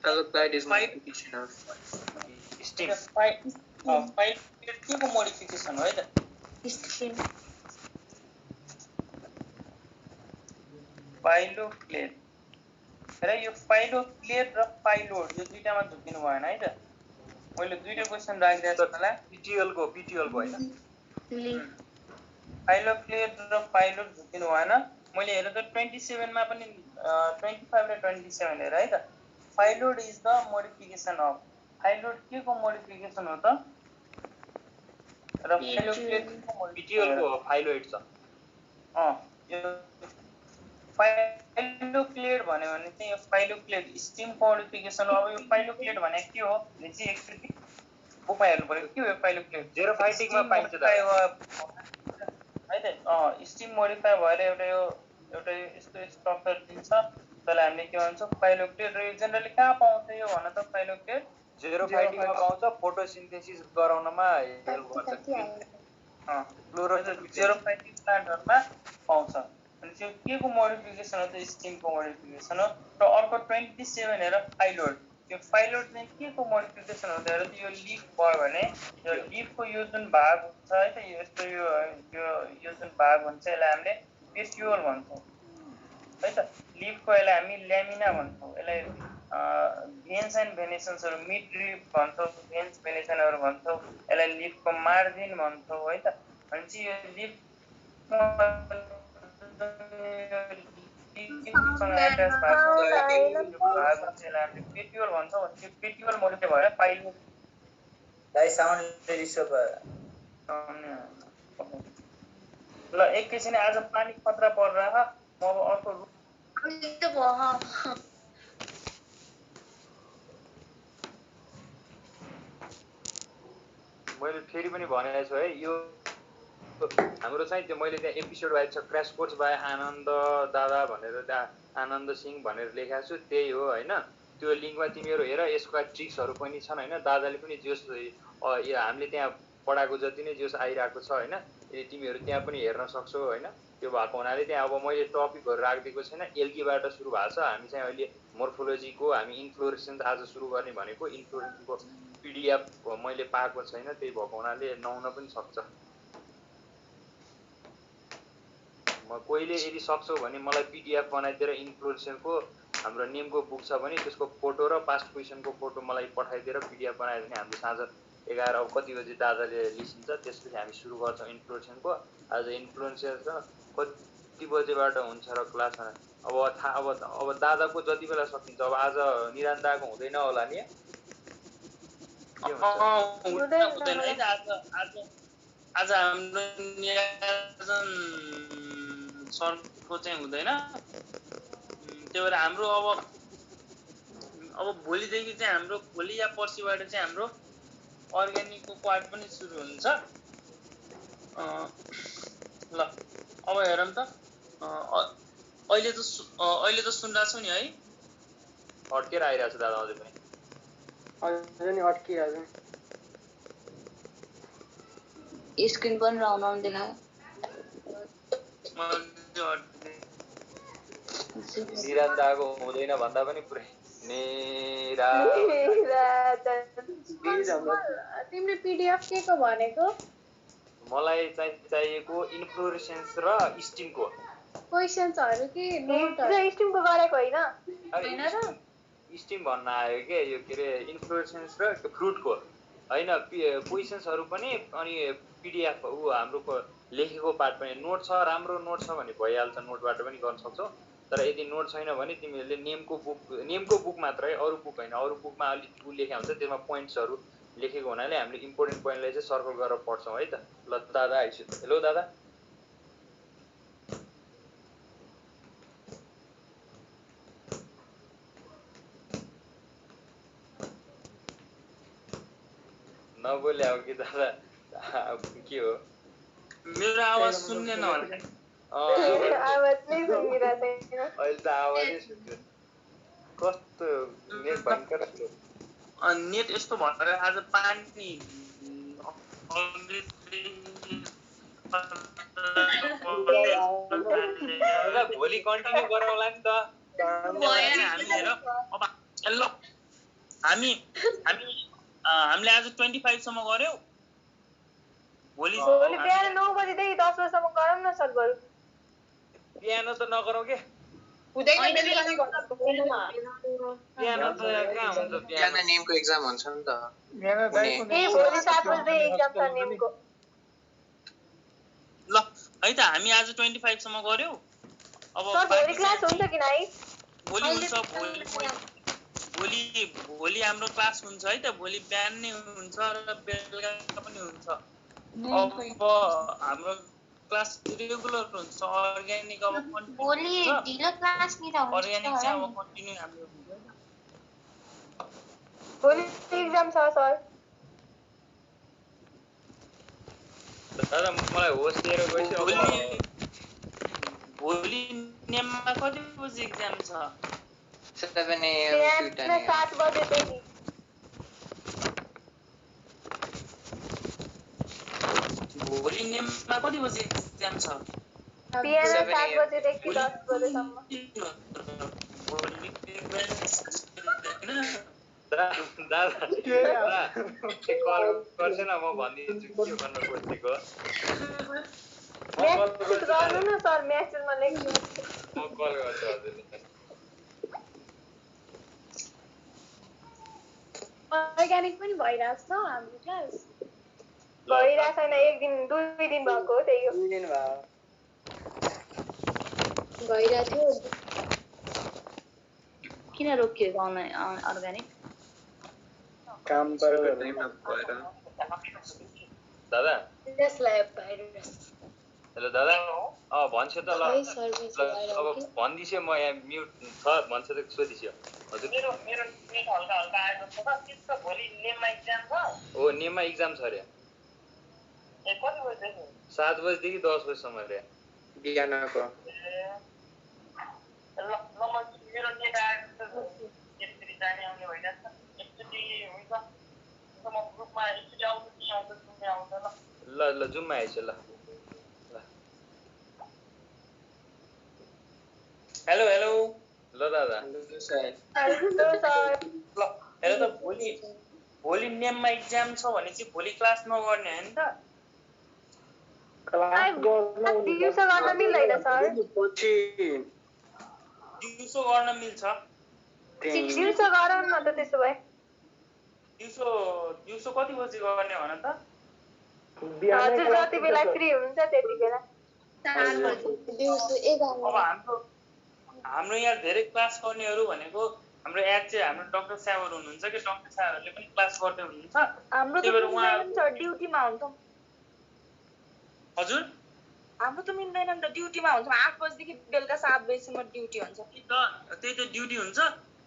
Phylloclide is Five. modification of Sting. File के को मोडिफिकेसन हो है त। स्ट्रिम फाइलोक्लेड र यो फाइलोक्लेड र फाइलोड यो दुईटामा झुकिनु भएन है त। मैले दुईटा क्वेसन राखिदिएको छु होला। PTL को हैन फाइलोक्लेड र फाइलोड झुकिनु भएन। मैले हेरेँ त 27 मा पनि 25 र 27 हेर है त। Phyllode is the modification of phyllode के को मोडिफिकेसन हो त र फाइलोक्लेड को PTL को फाइलोइड छ। यो फाइलोक्लेड भन्यो भने चाहिँ यो फाइलोक्लेड स्टिम मोडिफिकेसन हो। अब यो फाइलोक्लेड भने के हो भने चाहिँ एकचोटि बुकमा हेर्नु पर्यो के हो यो फाइलोक्लेड। जेरोफाइटिकमा पाइन्छ त है त। स्टिम मोडिफाई भएर एउटा यस्तो स्ट्रक्चर दिन्छ त्यसलाई हामीले के भन्छौँ फाइलोक्लेड। र यो जेनरली कहाँ पाउँछ यो भन त फाइलोक्लेड जेरोफाइटिकमा पाउँछ फोटोसिन्थेसिस गराउनमा हेल्प गर्छ। जेरोफाइटिक प्लान्टहरुमा पाउँछ। अनि त्यो के को मोडिफिकेसन हो त स्टिम को मोडिफिकेसन हो। र अर्को 27 हेर फाइलोड। यो फाइलोड चाहिँ के को मोडिफिकेसन हो त हेर त। यो लिफ भयो भने यो लिफको यो जुन भाग हुन्छ है त यस्तो यो जुन भाग हुन्छ यसलाई हामीले पेट्युल भन्छौँ है त। लिफको यसलाई हामी ल्यामिना भन्छौँ। यसलाई भेन्स एन्ड भेनेसन्सहरु मिड लिफ भन्छौँ भेन्स भेनेसनहरु भन्छौँ। यसलाई लिफको मार्जिन भन्छौँ है त। अनि चाहिँ यो लिफ एट्याच पेट्युल भन्छौँ। त्यो पेट्युल मोडिफाई भएर फाइलोड दाइ साउन्ड डिस्टर्ब भयो। ल एकैछिन आज पानी खतरा परिरहेको म अब अर्को मैले फेरि पनि भनेको छु है यो हाम्रो चाहिँ त्यो मैले त्यहाँ एपिसोड वाइज छ क्र्यास कोर्स बाई आनन्द दादा भनेर त्यहाँ आनन्द सिंह भनेर लेखाएको छु त्यही हो हैन। त्यो लिङ्कमा तिमीहरू हेर यसका ट्रिक्सहरू पनि छन् हैन। दादाले पनि जोस हामीले त्यहाँ पढाएको जति नै जोस आइरहेको छ हैन। यदि तिमीहरू त्यहाँ पनि हेर्न सक्छौ हैन। त्यो भएको हुनाले त्यहाँ अब मैले टपिकहरू राखिदिएको छैन। एल्कीबाट सुरु भएको छ। हामी चाहिँ अहिले मोर्फोलोजीको हामी इन्फ्लोरेसेन्स आज सुरु गर्ने भनेको इन्फ्लोरेसेन्सको PDF मैले पाएको छैन। त्यही भएको हुनाले नहुन पनि सक्छ। म कोहीले यदि सक्छौ भने मलाई PDF बनाइदिएर इन्फ्लोरेसेन्सको हाम्रो नेमको बुक छ भने त्यसको फोटो र पास्ट क्वेसनको फोटो मलाई पठाइदिएर PDF बनाइदियो भने हाम्रो साँझ 11 अब कति बजे दादाले लिसिन्छ त्यसपछि हामी सुरु गर्छौँ इन्फ्लोरेसेन्सको। आज इन्फ्लोरेसेन्स र कति बजेबाट हुन्छ र क्लास अब दादाको जति बेला सकिन्छ। अब आज निरान्दाको हुँदैन होला नि के हुँदैन है त। आज हाम्रो निराजन सरको चाहिँ हुँदैन। त्यही भएर हाम्रो अब भोलिदेखि चाहिँ हाम्रो भोलि या पर्सिबाट चाहिँ हाम्रो अर्ग्यानिकको पार्ट पनि सुरु हुन्छ। ल अब हेरौँ त अहिले त सुनिरहेको छौ नि है। अड्केर आइरहेको छ दादा अझै पनि नि अड्किरहेको स्क्रिन पनि राउन्ड देखायो। निरान्दाको हुँदैन भन्दा पनि पुरै तिम्रो PDF के को भनेको मलाई चाहिएको इन्फ्लोरेसेन्स र स्टिमको क्वेशन्सहरु कि नोटहरु स्टिमको गरेको हैन र स्टिम भन्न आयो के यो के रे इन्फ्लोरेसेन्स र फ्रुटको हैन। क्वेशन्सहरु पनि अनि PDF हाम्रो लेखेको पार्ट पनि नोट छ। राम्रो नोट छ भने भइहाल्छ। नोटबाट पनि गर्न सक्छौ। तर यदि नोट छैन भने तिमीहरूले नेमको बुक मात्र है अरु बुक हैन। अरु बुकमा अलि लेखेको हुन्छ त्यसमा पोइन्ट्सहरु लेखेको हुनाले हामीले इम्पोर्टेन्ट पोइन्टलाई चाहिँ सर्कल गरेर पढ्छौँ है त। ल दादा आइसु। हेलो दादा नबोले हो कि दादा के हो मेरो आवाज सुन्दैन होला आवाज नै सुनिरहेको छैन अहिले त आवाजै सुन्दैन कस्तो नेट भयङ्कर नेट यस्तो भएर आज पानी भोलि कन्टिन्यू गरौँला नि त हामीले आज 25 सम्म गर्यौ भोलि बिहान 9 बजेदेखि 10 बजेसम्म गरौँ न सर बरु बिहान त नगरौँ के हुँदैन बेलुका नै गर्नु बिहान त कहाँ हुन्छ बिहान नेमको एक्जाम हुन्छ नि त ए भोलि 7 बजे एक्जाम छ नेमको ल है त हामी आज 25 सम्म गर्यौ अब सर भोलि क्लास हुन्छ कि नाइ भोलि हुन्छ भोलि हाम्रो क्लास हुन्छ है त भोलि बिहान नै हुन्छ र बेलुका पनि हुन्छ अब हाम्रो क्लास रेगुलर हुन्छ अर्ग्यानिक अब भोलि ढिलो क्लास लिँदा हुन्छ अर्ग्यानिक चाहिँ अब कन्टिन्यू हाम्रो हुन्छ भोलि एक्जाम छ सर दादा मलाई होस्ट दिएर गएपछि भोलि नेममा कति बजे एक्जाम छ 7 AM to 10 AM 7 बजेदेखि भोलि नेममा कति बजे एक्जाम छ बिहान 7 बजेदेखि 10 बजेसम्म दादा कल गर्छ न म भनिदिन्छु के गर्न खोजेको म्यासेज गर्नु न सर म्यासेजमा लेख्नु म कल गर्छु हजुरले अर्ग्यानिक पनि भइरहेछ छ हाम्रो क्लास भइरहेको छैन एक दिन 2 दिन भएको हो त्यही हो भइरहेको थियो किन रोकियो अर्ग्यानिक काम गरेर दादा त्यसलाई भाइरस हेलो दादा भन्छ त ल अब भन्दिसे म यहाँ म्युट छ भन्छ त सोधिस्यो हजुर मेरो नेट हल्का हल्का आएको छ त त्यसको भोलि नेममा एक्जाम छ हो नेममा एक्जाम छ रे ए कति बजेदेखि 7 बजेदेखि 10 बजेसम्म रे बिहानको ल म मेरो नेट आएको छ त्यसरी जाने आउने भइरहेछ एकचोटि हुन्छ म ग्रुपमा एकचोटि आउँछु कि आउँछ जुममा आउँछ ल ल जुममा आइछ ल हेलो हेलो ल दादा ल हेर त भोलि नेममा एक्जाम छ भने चाहिँ भोलि क्लास नगर्ने होइन त दिउँसो गर्न मिल्दैन सर दिउँसो गर्न मिल्छ दिउँसो गरौँ न त त्यसो भए दिउँसो कति बजे गर्ने भन त हजुर जति बेला फ्री हुन्छ त्यति बेला 4 बजे दिउँसो 11 अब हाम्रो यहाँ धेरै क्लास गर्नेहरू भनेको हाम्रो एड चाहिँ हाम्रो डाक्टर साहबहरू हुनुहुन्छ कि डाक्टर साहबहरूले पनि क्लास गर्दै हुनुहुन्छ हाम्रो त मिल्दैन नि सर ड्युटीमा हुन्छौँ हजुर हाम्रो त मिल्दैन नि त ड्युटीमा हुन्छ 8 बजेदेखि बेलुका 7 बजेसम्म ड्युटी हुन्छ त्यही त ड्युटी हुन्छ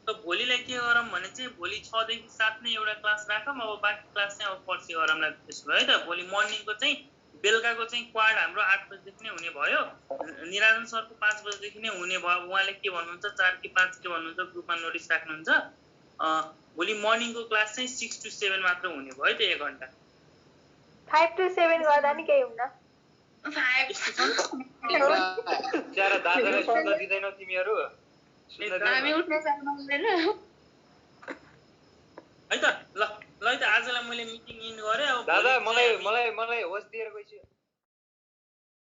त भोलिलाई के गरौँ भने चाहिँ भोलि 6 देखि 7 नै एउटा क्लास राखौँ अब बाँकी क्लास चाहिँ अब पर्सि गरौँला त्यसो भए है त भोलि मर्निङको चाहिँ बेलुकाको चाहिँ क्वाड हाम्रो 8 बजेदेखि नै हुने भयो निराजन सरको 5 बजेदेखि नै हुने भयो उहाँले के भन्नुहुन्छ 4 कि 5 के भन्नुहुन्छ ग्रुपमा नोटिस राख्नुहुन्छ भोलि मर्निङको क्लास चाहिँ 6 to 7 मात्र हुने भयो त 1 घण्टा 5 to 7 गर्दा नि केही हुन्न ज्यादा दादालाई सुन्न दिदैनौ तिमीहरू हामी उठ्न सक्नुहुँदैन है त ल है त आजलाई मैले मिटिङ इन गरे अब दादा मलाई होस्ट दिएर गइछु